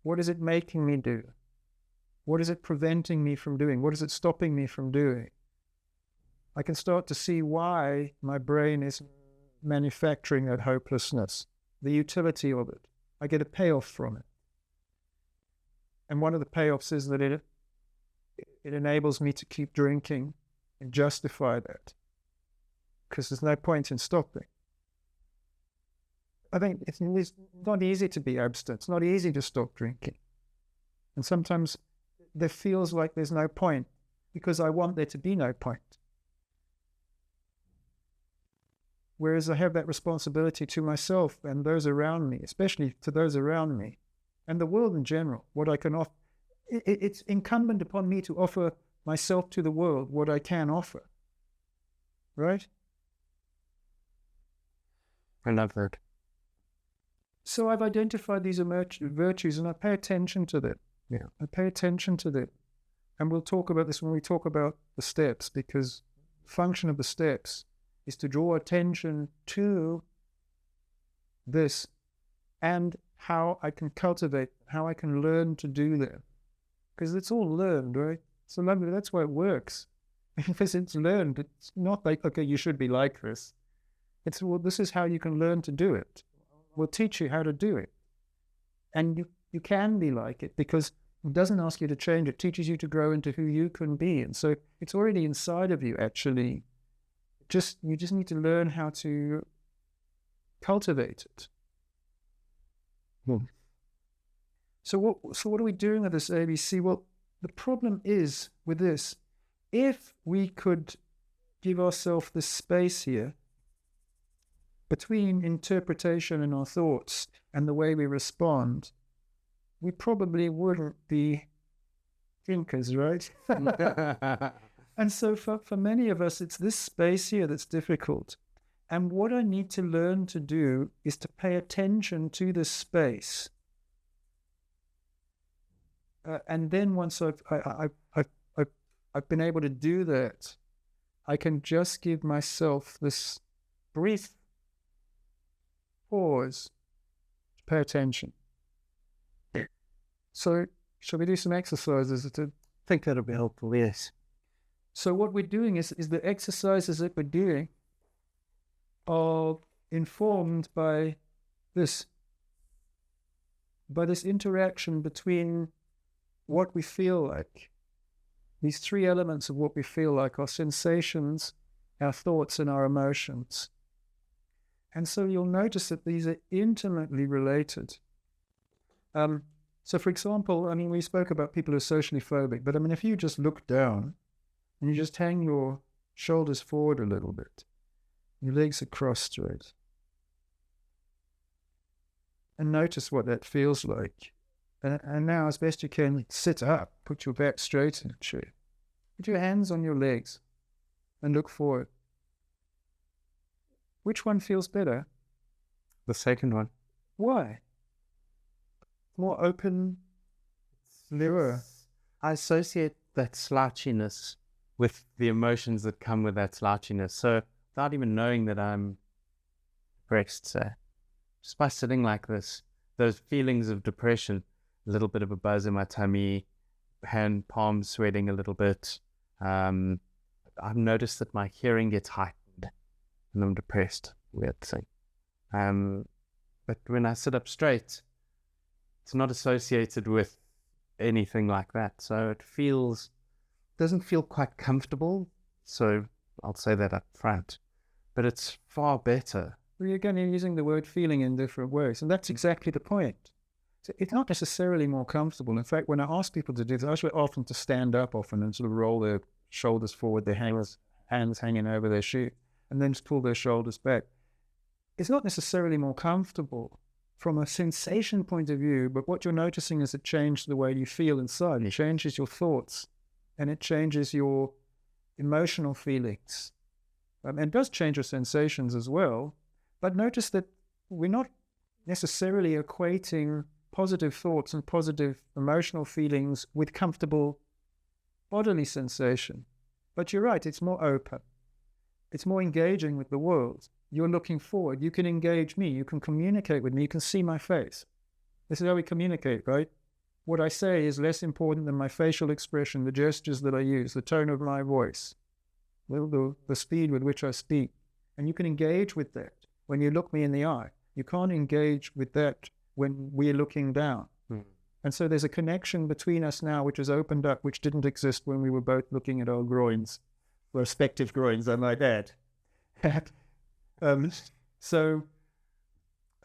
What is it making me do? What is it preventing me from doing? What is it stopping me from doing? I can start to see why my brain is manufacturing that hopelessness, the utility of it. I get a payoff from it. And one of the payoffs is that it enables me to keep drinking and justify that, because there's no point in stopping. I think it's not easy to be abstinent. It's not easy to stop drinking. And sometimes there feels like there's no point because I want there to be no point. Whereas I have that responsibility to myself and those around me, especially to those around me, and the world in general, what I can offer. It's incumbent upon me to offer myself to the world what I can offer. Right? I love that. So I've identified these virtues and I pay attention to them. Yeah. I pay attention to them. And we'll talk about this when we talk about the steps, because the function of the steps is to draw attention to this and how I can cultivate, how I can learn to do that. Because it's all learned, right? So that's why it works. Because it's learned. It's not like, okay, you should be like this. It's, well, this is how you can learn to do it. We'll teach you how to do it. And you can be like it because it doesn't ask you to change. It teaches you to grow into who you can be. And so it's already inside of you, actually. You just need to learn how to cultivate it. So what are we doing with this ABC? Well, the problem is with this, if we could give ourselves this space here between interpretation in our thoughts and the way we respond, we probably wouldn't be thinkers, right? And so for many of us, it's this space here that's difficult. And what I need to learn to do is to pay attention to this space. And then once I've been able to do that, I can just give myself this brief pause to pay attention. So shall we do some exercises? I think that'll be helpful, yes. So what we're doing is the exercises that we're doing are informed by this interaction between what we feel like. These three elements of what we feel like: our sensations, our thoughts, and our emotions. And so you'll notice that these are intimately related. So for example, I mean, we spoke about people who are socially phobic, but I mean, if you just look down and you just hang your shoulders forward a little bit, your legs are crossed straight, and notice what that feels like. And now, as best you can, sit up, put your back straight in a chair. Put your hands on your legs and look forward. Which one feels better? The second one. Why? More open, clearer. I associate that slouchiness with the emotions that come with that slouchiness. So without even knowing that I'm depressed, say, just by sitting like this, those feelings of depression, a little bit of a buzz in my tummy, hand palms sweating a little bit. I've noticed that my hearing gets heightened when I'm depressed. Weird thing. But when I sit up straight, it's not associated with anything like that. So it doesn't feel quite comfortable. So I'll say that up front. But it's far better. Well, again, you're using the word feeling in different ways. And that's exactly the point. So it's not necessarily more comfortable. In fact, when I ask people to do this, I ask often to stand up often and sort of roll their shoulders forward, their hands hanging over their shoe, and then just pull their shoulders back. It's not necessarily more comfortable from a sensation point of view, but what you're noticing is it changes the way you feel inside. It changes your thoughts, and it changes your emotional feelings. And it does change your sensations as well. But notice that we're not necessarily equating positive thoughts and positive emotional feelings with comfortable bodily sensation. But you're right, it's more open. It's more engaging with the world. You're looking forward. You can engage me. You can communicate with me. You can see my face. This is how we communicate, right? What I say is less important than my facial expression, the gestures that I use, the tone of my voice, the speed with which I speak. And you can engage with that when you look me in the eye. You can't engage with that when we're looking down. And so there's a connection between us now which has opened up, which didn't exist when we were both looking at our groins, respective groins, I might add. So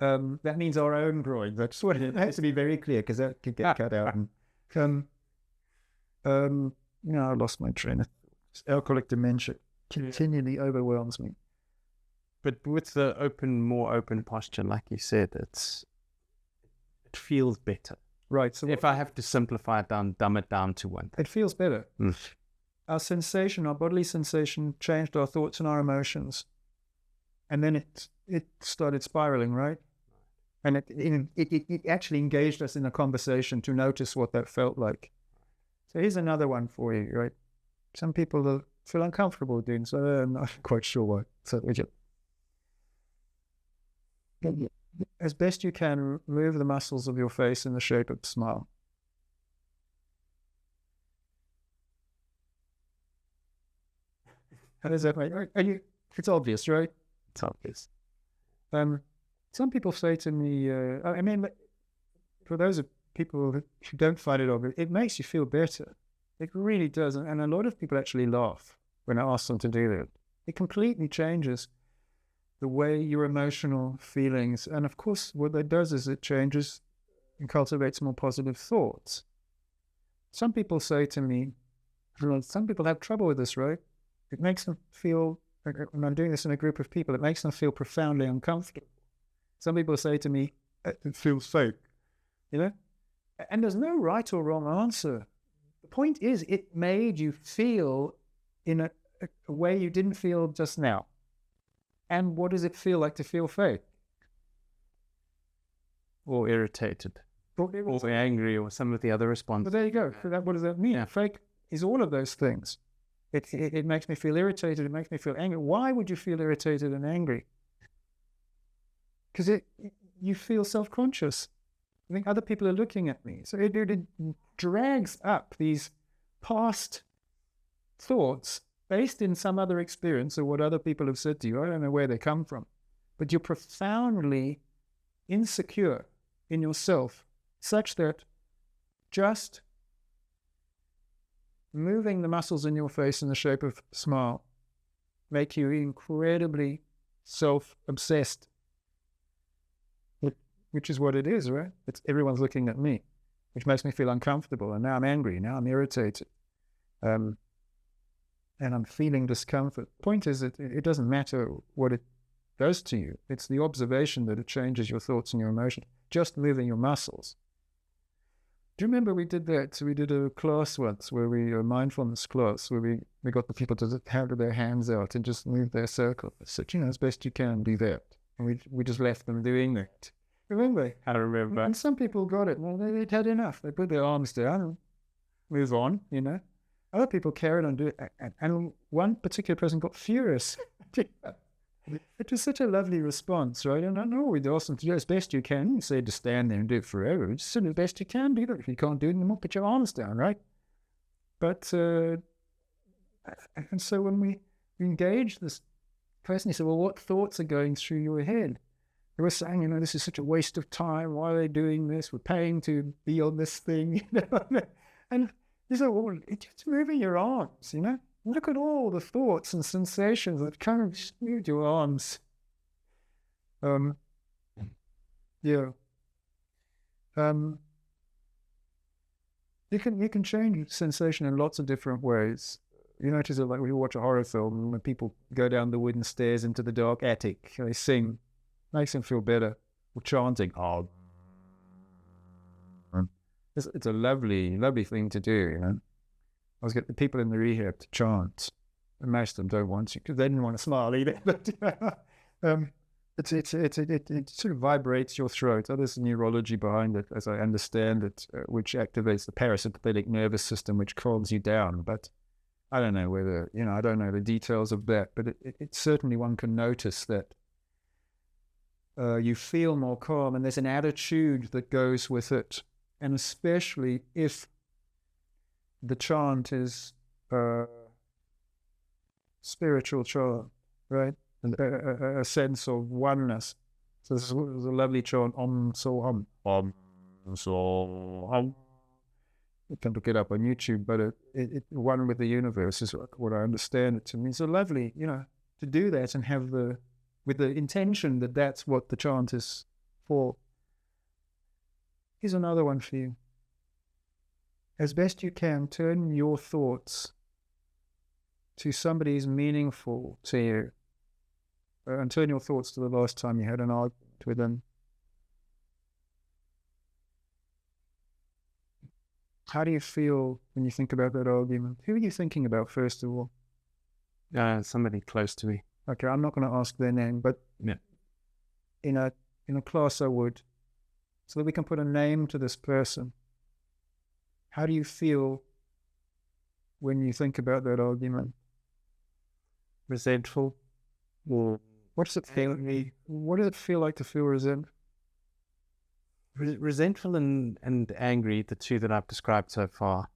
that means our own groins. That's what it has to be very clear, because that could get cut out. And, I lost my train of thought. Alcoholic dementia continually overwhelms me. But with the more open posture, like you said, it feels better. Right. So if I have to simplify it down, dumb it down to one, it feels better. Our sensation, our bodily sensation, changed our thoughts and our emotions, and then it started spiraling, right? And it actually engaged us in a conversation to notice what that felt like. So here's another one for you, right? Some people feel uncomfortable doing so. I'm not quite sure why. So as best you can, move the muscles of your face in the shape of a smile. How does that make? It's obvious, right? It's obvious. Some people say to me, for those of people who don't find it obvious, it makes you feel better. It really does. And a lot of people actually laugh when I ask them to do that. It completely changes the way your emotional feelings, and of course what that does is it changes and cultivates more positive thoughts. Some people say to me, some people have trouble with this, right? It makes them feel, when I'm doing this in a group of people, it makes them feel profoundly uncomfortable. Some people say to me, it feels fake, and there's no right or wrong answer. The point is, it made you feel in a way you didn't feel just now. And what does it feel like to feel fake? Or irritated. Or angry, or some of the other responses. But there you go. So what does that mean? Yeah. Fake is all of those things. It makes me feel irritated. It makes me feel angry. Why would you feel irritated and angry? Because you feel self-conscious. I think other people are looking at me. So it drags up these past thoughts based in some other experience or what other people have said to you. I don't know where they come from. But you're profoundly insecure in yourself, such that just moving the muscles in your face in the shape of a smile make you incredibly self-obsessed, which is what it is, right? Everyone's looking at me, which makes me feel uncomfortable. And now I'm angry. Now I'm irritated. And I'm feeling discomfort. Point is, it doesn't matter what it does to you. It's the observation that it changes your thoughts and your emotions. Just moving your muscles. Do you remember we did that? So we did a class once where a mindfulness class where we got the people to have their hands out and just move their circle. So, as best you can, do that. And we just left them doing that. Remember? I remember. And some people got it. Well, they'd had enough. They put their arms down and move on, Other people carried on doing it, and one particular person got furious. It was such a lovely response, right? And I know we'd ask them to do as best you can. You say to stand there and do it forever. Just do as best you can. Do that. If you can't do it, then put your arms down, right? But, and so when we engaged this person, he said, well, what thoughts are going through your head? They were saying, this is such a waste of time. Why are they doing this? We're paying to be on this thing, And he said, well, it's just moving your arms, Look at all the thoughts and sensations that kind of move your arms. You can change sensation in lots of different ways. You notice it like when you watch a horror film, when people go down the wooden stairs into the dark attic, they sing, makes them feel better. Or chanting, It's a lovely, lovely thing to do, I was getting the people in the rehab to chant. And most of them don't want to because they didn't want to smile either. But it sort of vibrates your throat. There's neurology behind it, as I understand it, which activates the parasympathetic nervous system, which calms you down. But I don't know whether, I don't know the details of that, but it certainly one can notice that you feel more calm, and there's an attitude that goes with it. And especially if the chant is spiritual chant, right? A sense of oneness. So this is a lovely chant, Om So Hum. Om So Hum. You can look it up on YouTube, but it one with the universe is what I understand it to mean. So lovely, to do that and have with the intention that that's what the chant is for. Here's another one for you. As best you can, turn your thoughts to somebody who's meaningful to you. And turn your thoughts to the last time you had an argument with them. How do you feel when you think about that argument? Who are you thinking about, first of all? Somebody close to me. Okay, I'm not going to ask their name, but in a class I would, so that we can put a name to this person. How do you feel when you think about that argument? Resentful. What does it feel? What does it feel like to feel resentful? Resentful and angry, the two that I've described so far,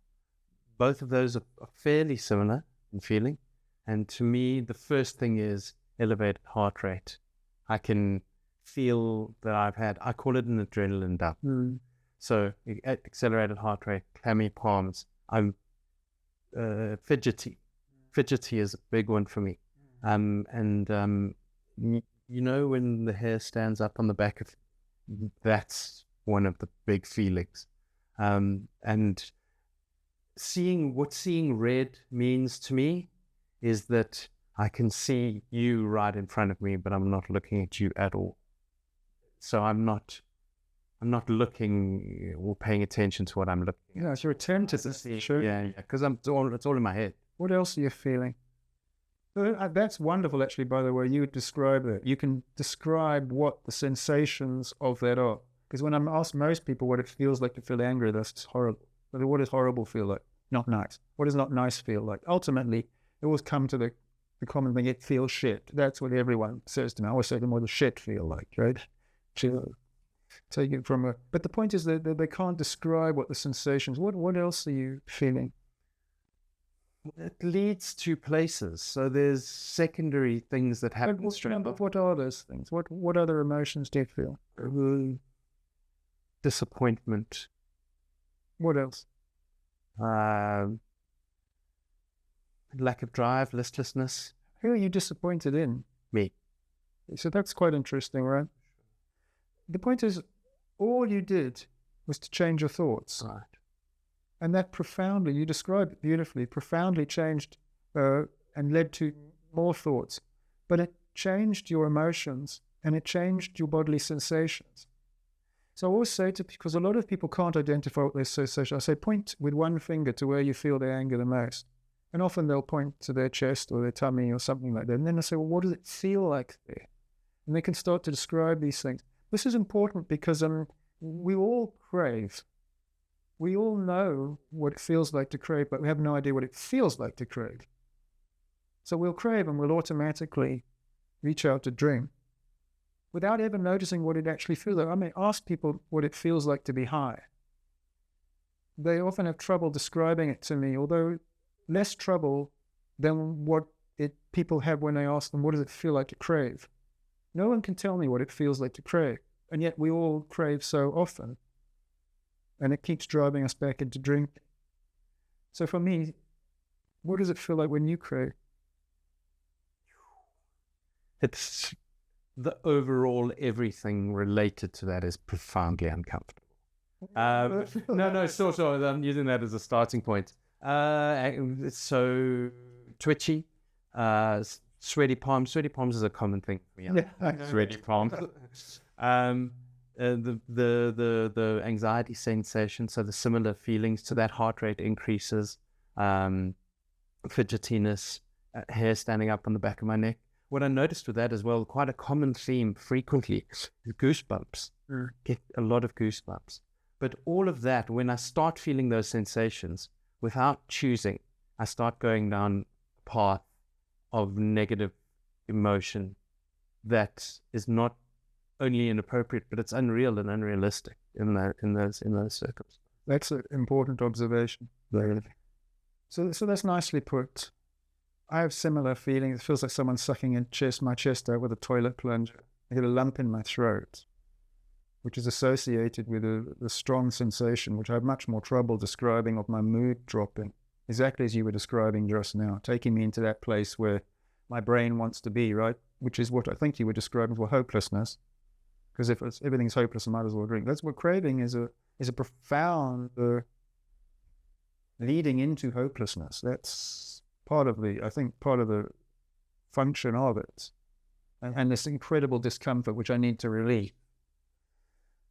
both of those are fairly similar in feeling. And to me, the first thing is elevated heart rate. I can feel that I call it an adrenaline dump. So accelerated heart rate, clammy palms. I'm fidgety. Fidgety is a big one for me. When the hair stands up on the back of, that's one of the big feelings. And seeing red means to me is that I can see you right in front of me, but I'm not looking at you at all. So I'm not looking or paying attention to what I'm looking at. Yeah, it's your attention to this. Sure. Yeah, because it's all in my head. What else are you feeling? That's wonderful, actually, by the way, you would describe it. You can describe what the sensations of that are. Because when I'm asked most people what it feels like to feel angry, that's horrible. But what does horrible feel like? Not nice. What does not nice feel like? Ultimately, it always come to the common thing, it feels shit. That's what everyone says to me. I always say to them, what does shit feel like, right? Take it from but the point is that they can't describe what the sensations. What else are you feeling? It leads to places. So there's secondary things that happen. But what are those things? What other emotions do you feel? Disappointment. What else? Lack of drive, listlessness. Who are you disappointed in? Me. So that's quite interesting, right? The point is, all you did was to change your thoughts. Right. And that profoundly, you described it beautifully, profoundly changed and led to more thoughts. But it changed your emotions and it changed your bodily sensations. So I always say because a lot of people can't identify what their sensation. I say, point with one finger to where you feel their anger the most. And often they'll point to their chest or their tummy or something like that. And then I say, well, what does it feel like there? And they can start to describe these things. This is important because we all crave. We all know what it feels like to crave, but we have no idea what it feels like to crave. So we'll crave and we'll automatically reach out to drink without ever noticing what it actually feels like. I may ask people what it feels like to be high. They often have trouble describing it to me, although less trouble than what people have when I ask them, what does it feel like to crave? No one can tell me what it feels like to crave, and yet we all crave so often, and it keeps driving us back into drink. So for me, what does it feel like when you crave? It's the overall everything related to that is profoundly uncomfortable. So I'm using that as a starting point. It's so twitchy, sweaty palms. Sweaty palms is a common thing for me. Yeah. Sweaty palms. The anxiety sensation, so the similar feelings to that, heart rate increases, fidgetiness, hair standing up on the back of my neck. What I noticed with that as well, quite a common theme frequently, is goosebumps. Get a lot of goosebumps. But all of that, when I start feeling those sensations, without choosing, I start going down a path of negative emotion that is not only inappropriate, but it's unreal and unrealistic in those circumstances. That's an important observation. So that's nicely put. I have similar feelings. It feels like someone's sucking my chest out with a toilet plunger. I get a lump in my throat, which is associated with a strong sensation, which I have much more trouble describing, of my mood dropping, exactly as you were describing just now, taking me into that place where my brain wants to be, right? Which is what I think you were describing for hopelessness. Because if everything's hopeless, I might as well drink. That's what craving is a profound leading into hopelessness. That's part of the function of it, and this incredible discomfort which I need to relieve.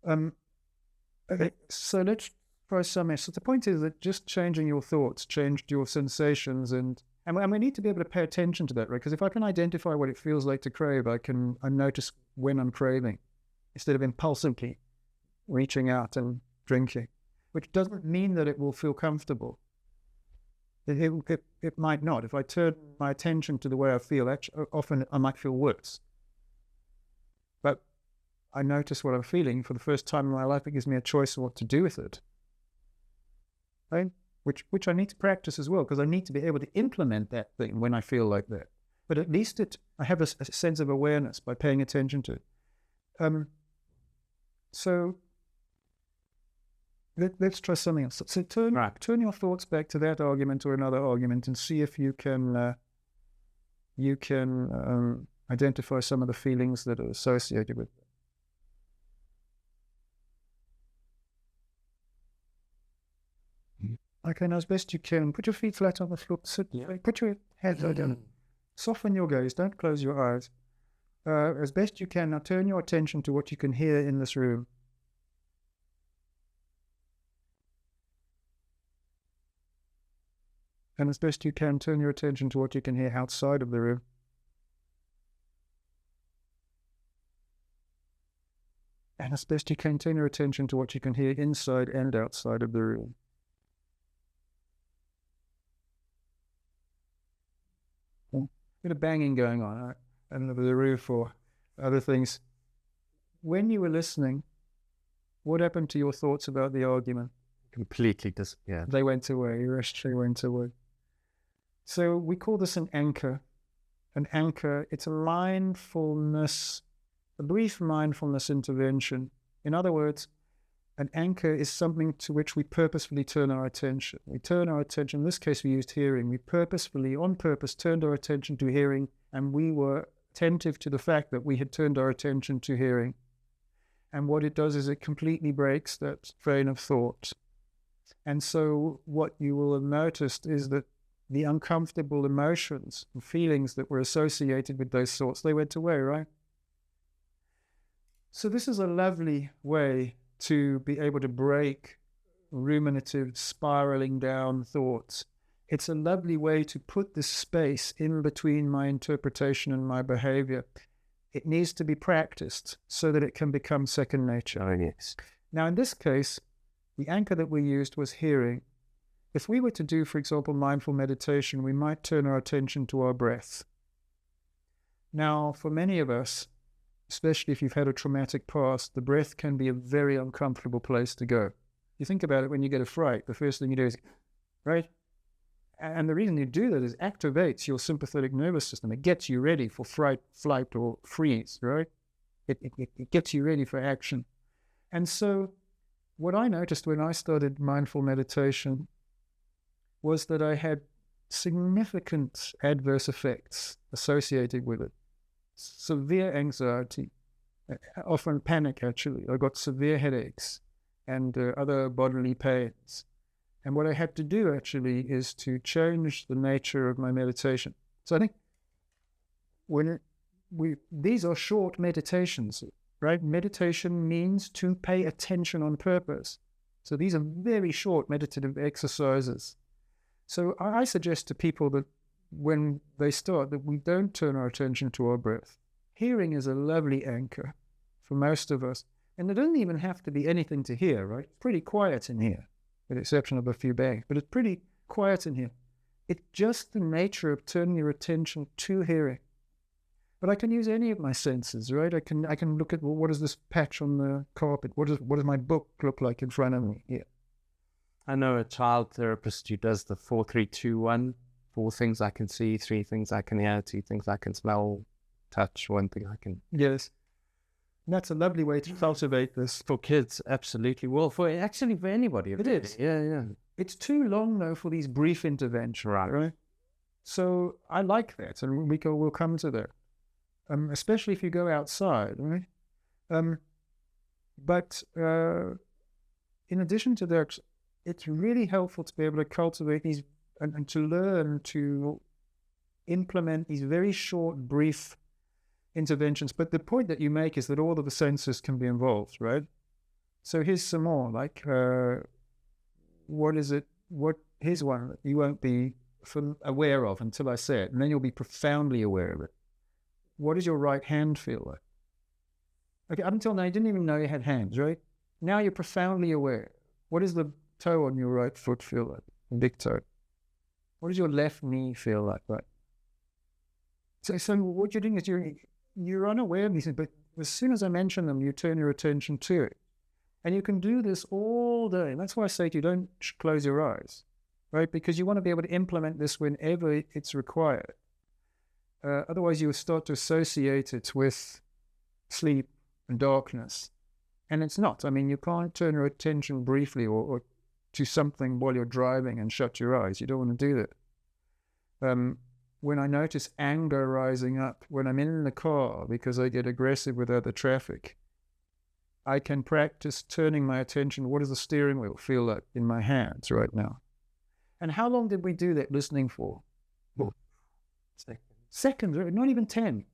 Okay, so let's try some. So the point is that just changing your thoughts changed your sensations, and we need to be able to pay attention to that, right? Because if I can identify what it feels like to crave, I notice when I'm craving, instead of impulsively reaching out and drinking, which doesn't mean that it will feel comfortable. It might not. If I turn my attention to the way I feel, actually, often I might feel worse. But I notice what I'm feeling for the first time in my life. It gives me a choice of what to do with it, right? Which I need to practice as well, because I need to be able to implement that thing when I feel like that. But at least I have a sense of awareness by paying attention to it. So let's try something else. So turn your thoughts back to that argument or another argument, and see if you can identify some of the feelings that are associated with it. Okay, now as best you can, put your feet flat on the floor. Put your head down. Soften your gaze. Don't close your eyes. As best you can, now turn your attention to what you can hear in this room. And as best you can, turn your attention to what you can hear outside of the room. And as best you can, turn your attention to what you can hear inside and outside of the room. A bit of banging going on, right? And the roof or other things. When you were listening, what happened to your thoughts about the argument? Completely disappeared. They went away. They went away. So we call this an anchor. An anchor, it's a mindfulness, a brief mindfulness intervention. In other words, an anchor is something to which we purposefully turn our attention. We turn our attention, in this case we used hearing. We purposefully, on purpose, turned our attention to hearing, and we were attentive to the fact that we had turned our attention to hearing. And what it does is it completely breaks that train of thought. And so what you will have noticed is that the uncomfortable emotions and feelings that were associated with those thoughts, they went away, right? So this is a lovely way to be able to break ruminative, spiraling down thoughts. It's a lovely way to put this space in between my interpretation and my behavior. It needs to be practiced so that it can become second nature. Oh, yes. Now, in this case, the anchor that we used was hearing. If we were to do, for example, mindful meditation, we might turn our attention to our breath. Now, for many of us, especially if you've had a traumatic past, the breath can be a very uncomfortable place to go. You think about it when you get a fright, the first thing you do is, right? And the reason you do that is it activates your sympathetic nervous system. It gets you ready for fright, flight, or freeze, right? It gets you ready for action. And so what I noticed when I started mindful meditation was that I had significant adverse effects associated with it. Severe anxiety, often panic actually. I got severe headaches and other bodily pains. And what I had to do actually is to change the nature of my meditation. So I think these are short meditations, right? Meditation means to pay attention on purpose. So these are very short meditative exercises. So I suggest to people that when they start, that we don't turn our attention to our breath. Hearing is a lovely anchor for most of us. And there doesn't even have to be anything to hear, right? It's pretty quiet in here, with the exception of a few bags, but it's pretty quiet in here. It's just the nature of turning your attention to hearing. But I can use any of my senses, right? I can look at, well, what is this patch on the carpet? What does my book look like in front of me here? I know a child therapist who does the 4-3-2-1. 4 things I can see, 3 things I can hear, 2 things I can smell, touch, 1 thing I can... Yes. And that's a lovely way to cultivate this. For kids, absolutely. Well, for anybody. It is. Yeah. It's too long, though, for these brief interventions, right? So I like that, and we'll come to that, especially if you go outside, right? But in addition to that, it's really helpful to be able to cultivate these and to learn to implement these very short, brief interventions. But the point that you make is that all of the senses can be involved, right? So here's some more, like, what is it? Here's one that you won't be aware of until I say it, and then you'll be profoundly aware of it. What does your right hand feel like? Okay, up until now, you didn't even know you had hands, right? Now you're profoundly aware. What does the toe on your right foot feel like? The big toe. What does your left knee feel like, right? So what you're doing is you're unaware of these things, but as soon as I mention them, you turn your attention to it. And you can do this all day. That's why I say to you, don't close your eyes, right? Because you want to be able to implement this whenever it's required. Otherwise, you will start to associate it with sleep and darkness. And it's not. I mean, you can't turn your attention briefly or to something while you're driving and shut your eyes. You don't want to do that. When I notice anger rising up, when I'm in the car because I get aggressive with other traffic, I can practice turning my attention. What does the steering wheel feel like in my hands right now? And how long did we do that listening for? Seconds, not even 10.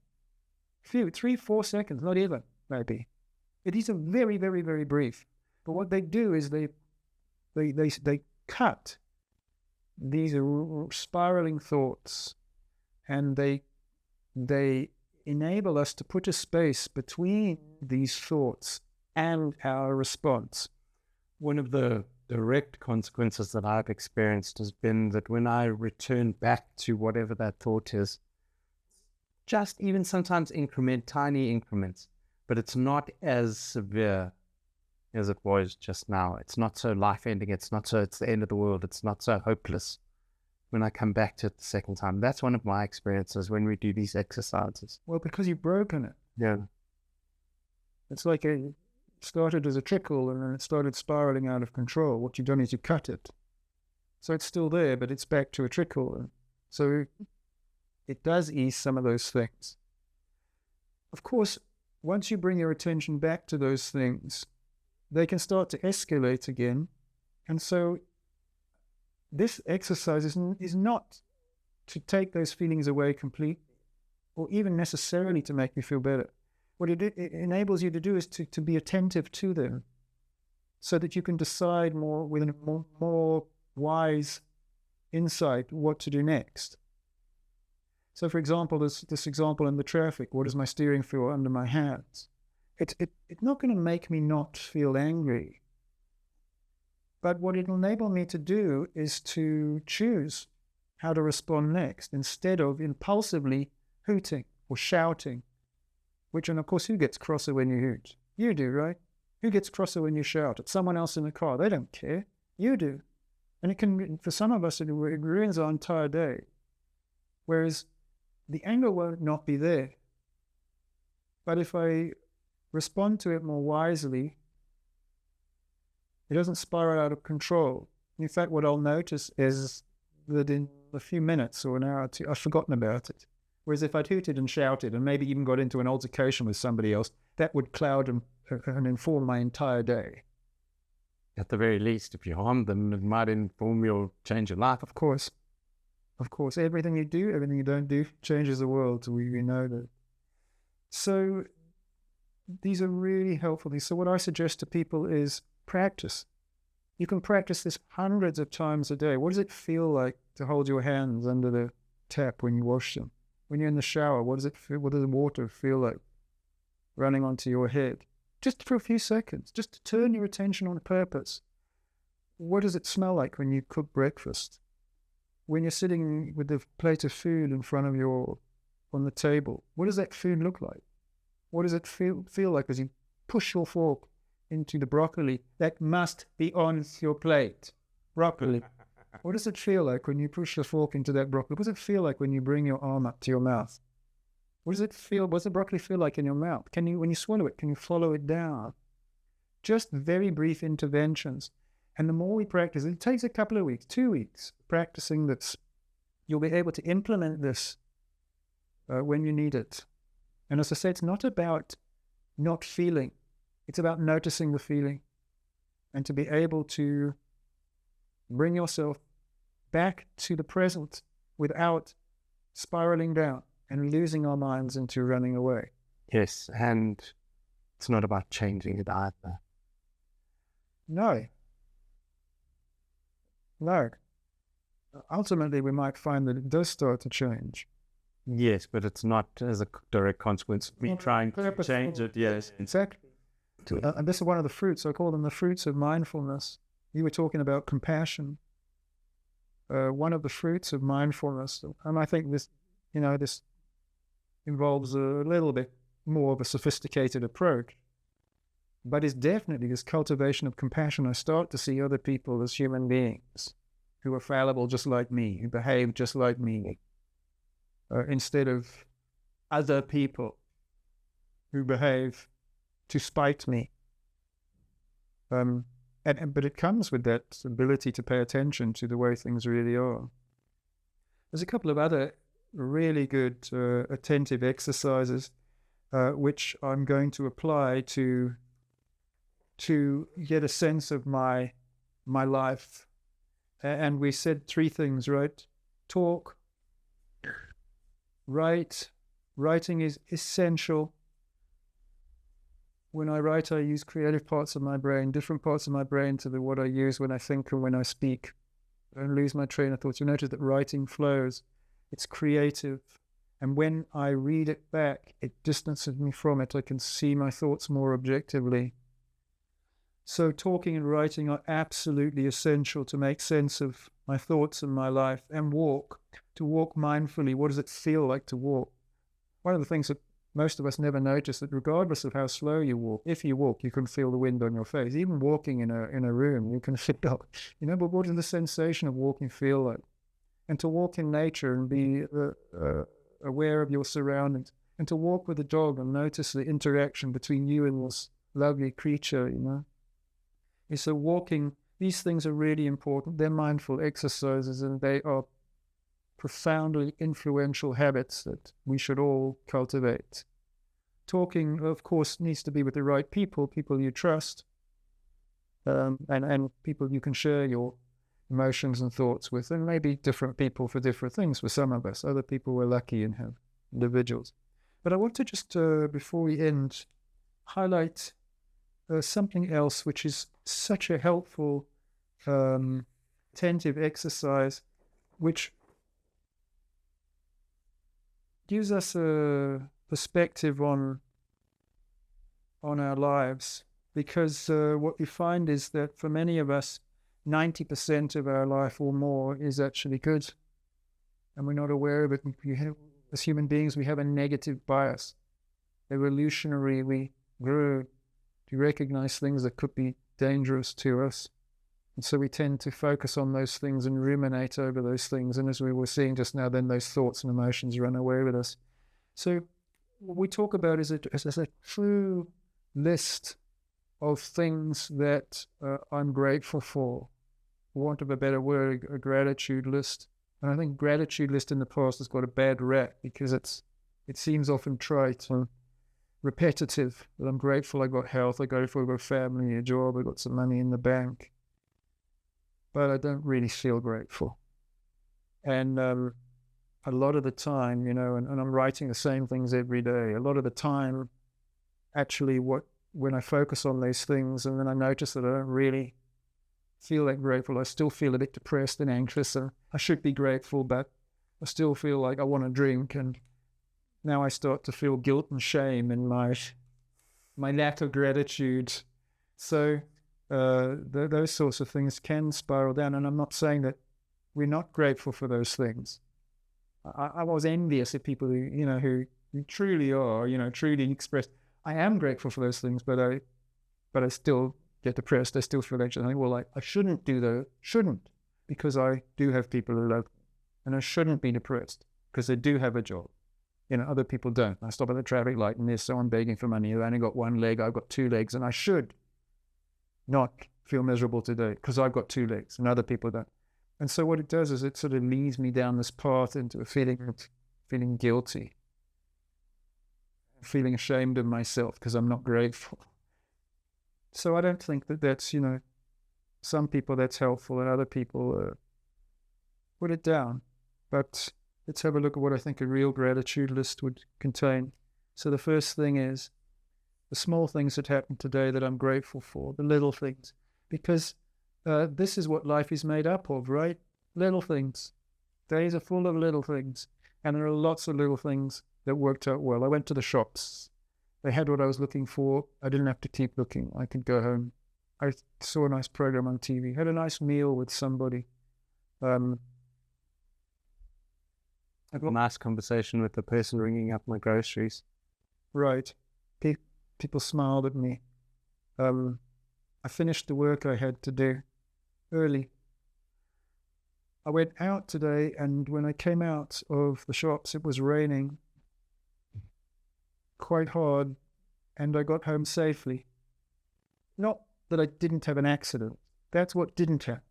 Few, 3-4 seconds, not even, maybe. These are very, very, very brief. But what they do is they cut these spiraling thoughts, and they enable us to put a space between these thoughts and our response. One of the direct consequences that I've experienced has been that when I return back to whatever that thought is, just even sometimes tiny increments, but it's not as severe as it was just now. It's not so life-ending. It's the end of the world. It's not so hopeless when I come back to it the second time. That's one of my experiences when we do these exercises. Well, because you've broken it. Yeah. It's like it started as a trickle and then it started spiraling out of control. What you've done is you cut it. So it's still there, but it's back to a trickle. So it does ease some of those things. Of course, once you bring your attention back to those things, they can start to escalate again. And so this exercise is not to take those feelings away completely, or even necessarily to make you feel better. What it enables you to do is to be attentive to them, so that you can decide more with a more wise insight what to do next. So, for example, this example in the traffic, what does my steering feel under my hands? It's not going to make me not feel angry. But what it'll enable me to do is to choose how to respond next, instead of impulsively hooting or shouting. And of course, who gets crosser when you hoot? You do, right? Who gets crosser when you shout at someone else in the car? They don't care. You do. And it can, for some of us, it ruins our entire day. Whereas the anger won't not be there. But if I respond to it more wisely, it doesn't spiral out of control. In fact, what I'll notice is that in a few minutes or an hour or two, I've forgotten about it. Whereas if I'd hooted and shouted and maybe even got into an altercation with somebody else, that would cloud and inform my entire day. At the very least, if you harm them, it might inform your change of life. Of course. Everything you do, everything you don't do changes the world. We know that. So these are really helpful. So what I suggest to people is practice. You can practice this hundreds of times a day. What does it feel like to hold your hands under the tap when you wash them? When you're in the shower, what does it feel? What does the water feel like running onto your head? Just for a few seconds, just to turn your attention on purpose. What does it smell like when you cook breakfast? When you're sitting with a plate of food in front of on the table, what does that food look like? What does it feel like as you push your fork into the broccoli that must be on your plate? Broccoli. What does it feel like when you push your fork into that broccoli? What does it feel like when you bring your arm up to your mouth? What does it feel? What does the broccoli feel like in your mouth? When you swallow it, can you follow it down? Just very brief interventions. And the more we practice, it takes a couple of weeks, 2 weeks, practicing this. You'll be able to implement this when you need it. And as I say, it's not about not feeling. It's about noticing the feeling and to be able to bring yourself back to the present without spiraling down and losing our minds into running away. Yes, and it's not about changing it either. No. Ultimately, we might find that it does start to change. Yes, but it's not as a direct consequence of me trying to change it. Yes, exactly. And this is one of the fruits. I call them the fruits of mindfulness. You were talking about compassion. One of the fruits of mindfulness, and I think this involves a little bit more of a sophisticated approach, but it's definitely this cultivation of compassion. I start to see other people as human beings who are fallible just like me, who behave just like me, instead of other people who behave to spite me. But it comes with that ability to pay attention to the way things really are. There's a couple of other really good attentive exercises which I'm going to apply to get a sense of my life. And we said 3 things, right? Talk, write. Writing is essential. When I write, I use creative parts of my brain, different parts of my brain to what I use when I think and when I speak. I don't lose my train of thought. You notice that writing flows. It's creative. And when I read it back, it distances me from it. I can see my thoughts more objectively. So talking and writing are absolutely essential to make sense of my thoughts and my life. And to walk mindfully. What does it feel like to walk? One of the things that most of us never notice, that regardless of how slow you walk, if you walk, you can feel the wind on your face. Even walking in a room, you can feel, but what does the sensation of walking feel like? And to walk in nature and be aware of your surroundings, and to walk with a dog and notice the interaction between you and this lovely creature, And so walking, these things are really important. They're mindful exercises, and they are profoundly influential habits that we should all cultivate. Talking, of course, needs to be with the right people you trust, and people you can share your emotions and thoughts with, and maybe different people for different things for some of us. Other people we're lucky and have individuals. But I want to just, before we end, highlight something else which is such a helpful attentive exercise, which gives us a perspective on our lives, because what we find is that for many of us, 90% of our life or more is actually good, and we're not aware of it. As human beings, we have a negative bias. Evolutionary, we grew to recognize things that could be dangerous to us, and so we tend to focus on those things and ruminate over those things. And as we were seeing just now, then those thoughts and emotions run away with us. So what we talk about is a true list of things that I'm grateful for want of a better word, a gratitude list. And I think gratitude list in the past has got a bad rap because it seems often trite and repetitive. But I'm grateful I got health, I'm grateful I got family, a job, I got some money in the bank. But I don't really feel grateful. And a lot of the time, and I'm writing the same things every day. A lot of the time, actually, when I focus on these things and then I notice that I don't really feel that grateful, I still feel a bit depressed and anxious, and I should be grateful, but I still feel like I want to drink, and now I start to feel guilt and shame in my lack of gratitude. So those sorts of things can spiral down, and I'm not saying that we're not grateful for those things. I was envious of people who truly are, truly expressed. I am grateful for those things, but I still get depressed. I still feel anxious. I think, well, I shouldn't do those. Shouldn't, because I do have people who love me, and I shouldn't be depressed because they do have a job. Other people don't. I stop at the traffic light and there's someone begging for money. I've only got one leg. I've got two legs, and I should not feel miserable today because I've got two legs and other people don't. And so what it does is it sort of leads me down this path into a feeling guilty, feeling ashamed of myself because I'm not grateful. So I don't think that that's, some people that's helpful and other people put it down. But let's have a look at what I think a real gratitude list would contain. So the first thing is the small things that happened today that I'm grateful for, the little things, because this is what life is made up of, right? Little things. Days are full of little things, and there are lots of little things that worked out well. I went to the shops. They had what I was looking for. I didn't have to keep looking. I could go home. I saw a nice program on TV, had a nice meal with somebody. I got a nice conversation with the person ringing up my groceries. Right. People smiled at me. I finished the work I had to do early. I went out today, and when I came out of the shops, it was raining quite hard, and I got home safely. Not that I didn't have an accident. That's what didn't happen.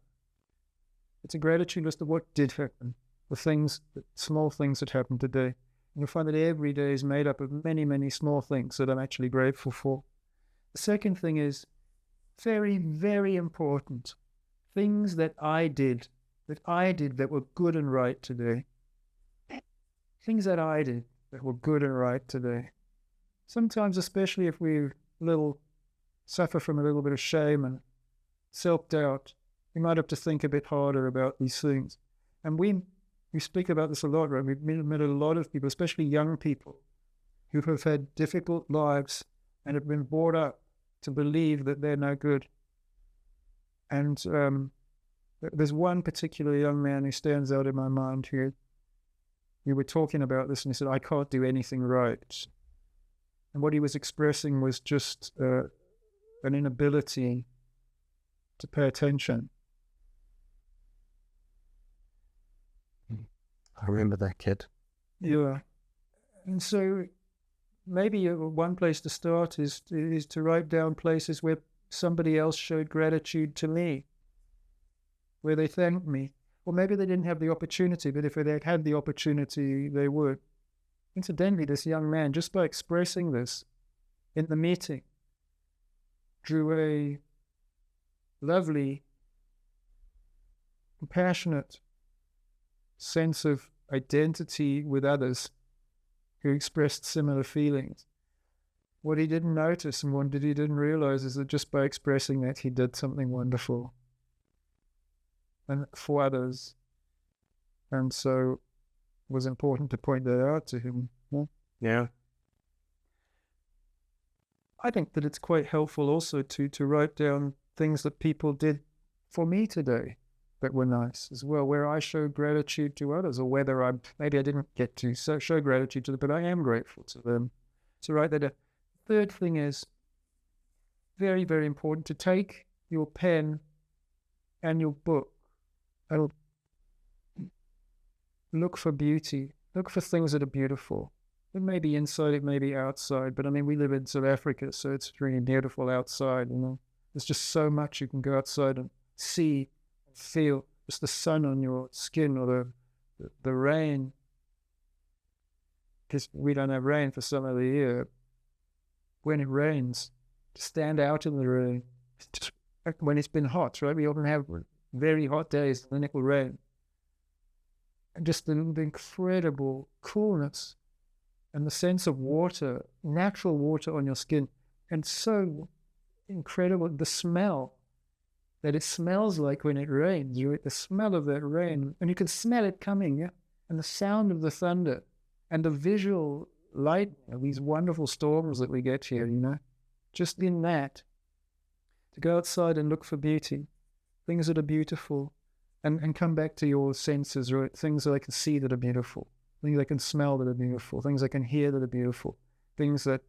It's a gratitude list of what did happen, the small things that happened today. And you'll find that every day is made up of many, many small things that I'm actually grateful for. The second thing is very, very important. Things that I did that were good and right today. Things that I did that were good and right today. Sometimes, especially if we suffer from a little bit of shame and self-doubt, we might have to think a bit harder about these things. And we speak about this a lot, right? We've met a lot of people, especially young people, who have had difficult lives and have been brought up to believe that they're no good. And there's one particular young man who stands out in my mind here. We were talking about this, and he said, I can't do anything right. And what he was expressing was just an inability to pay attention. I remember that kid. Yeah. And so maybe one place to start is to write down places where somebody else showed gratitude to me, where they thanked me. Or maybe they didn't have the opportunity, but if they'd had the opportunity, they would. Incidentally, this young man, just by expressing this in the meeting, drew a lovely, compassionate sense of identity with others who expressed similar feelings. What he didn't notice and what he didn't realize is that just by expressing that, he did something wonderful and for others. And so it was important to point that out to him. Yeah. I think that it's quite helpful also to write down things that people did for me today that were nice as well, where I showed gratitude to others, or whether maybe I didn't get to show gratitude to them, but I am grateful to them. So write that down. Third thing is very, very important to take your pen and your book and look for beauty. Look for things that are beautiful. It may be inside, it may be outside, but I mean, we live in South Africa, so it's really beautiful outside. There's just so much you can go outside and see, and feel. Just the sun on your skin, or the rain, because we don't have rain for some of the year. When it rains, stand out in the rain. Just when it's been hot, right? We often have very hot days, and then it will rain. And just the incredible coolness and the sense of water, natural water on your skin, and so incredible, the smell that it smells like when it rains, right? The smell of that rain, and you can smell it coming, yeah? and the sound of the thunder and the visual light of these wonderful storms that we get here, just in that, to go outside and look for beauty, things that are beautiful, and come back to your senses, right? Things that I can see that are beautiful, things I can smell that are beautiful, things I can hear that are beautiful, things that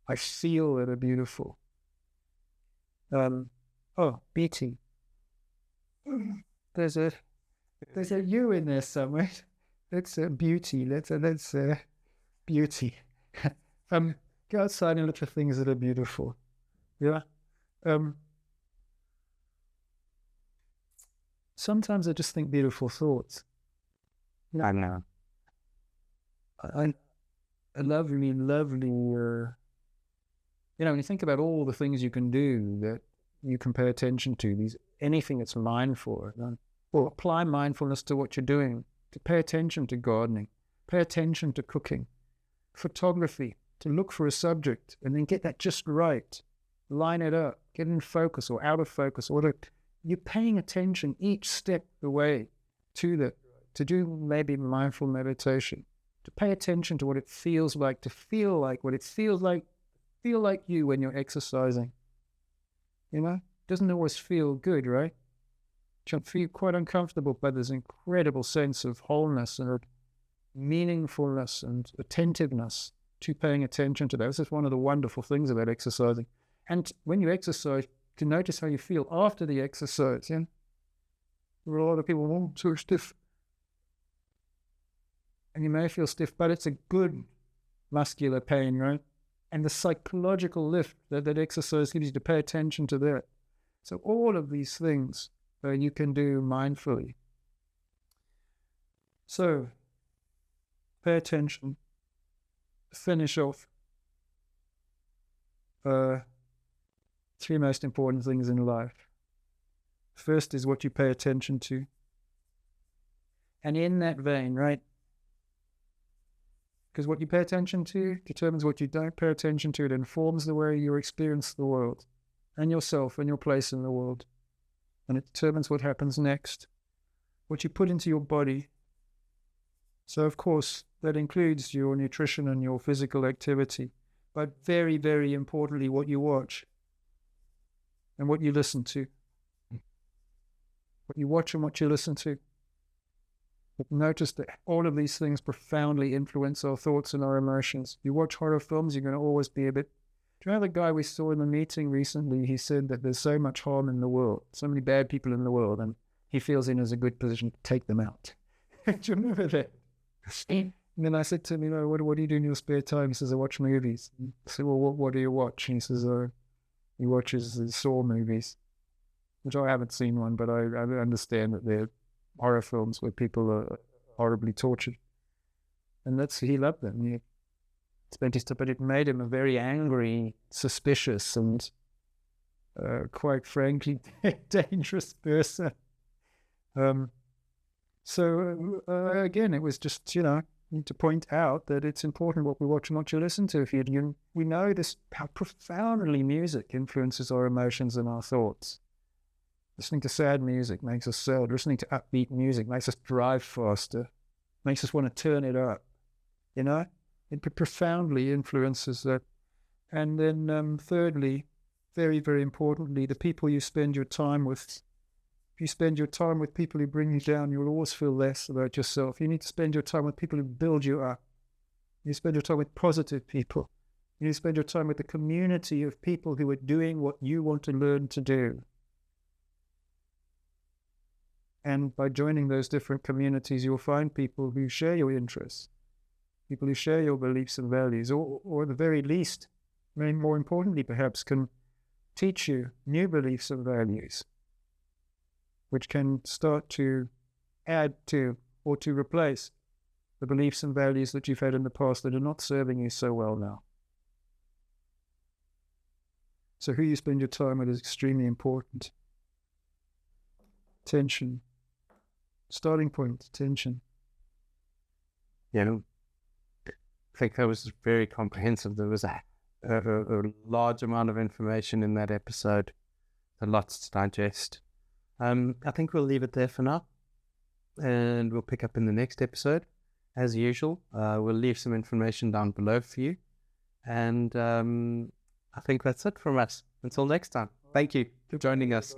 I feel that are beautiful. Beauty. There's a you in there somewhere. That's beauty. That's beauty. Go outside and look for things that are beautiful. Yeah. Sometimes I just think beautiful thoughts. I know. I lovely. When you think about all the things you can do that you can pay attention to, anything that's mindful, or apply mindfulness to what you're doing, to pay attention to gardening, pay attention to cooking, photography, to look for a subject and then get that just right, line it up, get in focus or out of focus, or you're paying attention each step of the way to that, to do maybe mindful meditation, to pay attention to what it feels like, to feel like what it feels like, feel like you when you're exercising. Doesn't always feel good, right? It can feel quite uncomfortable, but there's an incredible sense of wholeness and meaningfulness and attentiveness to paying attention to that. This is one of the wonderful things about exercising. And when you exercise, to notice how you feel after the exercise. There are a lot of people, so stiff. And you may feel stiff, but it's a good muscular pain, right? And the psychological lift that exercise gives you, to pay attention to that. So all of these things you can do mindfully. So pay attention. Finish off. Three most important things in life. First is what you pay attention to. And in that vein, right? Because what you pay attention to determines what you don't pay attention to. It informs the way you experience the world and yourself and your place in the world. And it determines what happens next. What you put into your body. So, of course, that includes your nutrition and your physical activity. But very, very importantly, what you watch and what you listen to. What you watch and what you listen to. But notice that all of these things profoundly influence our thoughts and our emotions. You watch horror films, you're going to always be a bit... Do you know the guy we saw in the meeting recently? He said that there's so much harm in the world, so many bad people in the world, and he feels in as a good position to take them out. Do you remember that? And then I said to him, what do you do in your spare time? He says, I watch movies. I said, well, what do you watch? And he says, he watches the Saw movies, which I haven't seen one, but I understand that they're horror films where people are horribly tortured. And he loved them. He spent his time, but it made him a very angry, suspicious, and quite frankly, dangerous person. So again, it was just, to point out that it's important what we watch and what you listen to. We know this, how profoundly music influences our emotions and our thoughts. Listening to sad music makes us sad. Listening to upbeat music makes us drive faster, makes us want to turn it up. It profoundly influences that. And then thirdly, very, very importantly, the people you spend your time with. If you spend your time with people who bring you down, you'll always feel less about yourself. You need to spend your time with people who build you up. You spend your time with positive people. You need to spend your time with the community of people who are doing what you want to learn to do. And by joining those different communities, you'll find people who share your interests, people who share your beliefs and values, or at the very least, more importantly perhaps, can teach you new beliefs and values, which can start to add to or to replace the beliefs and values that you've had in the past that are not serving you so well now. So who you spend your time with is extremely important. Attention. Starting point, attention. I think that was very comprehensive. There was a large amount of information in that episode, a lot to digest. I think we'll leave it there for now, and we'll pick up in the next episode. as usual. We'll leave some information down below for you. And I think that's it from us. Until next time. Thank you for joining us.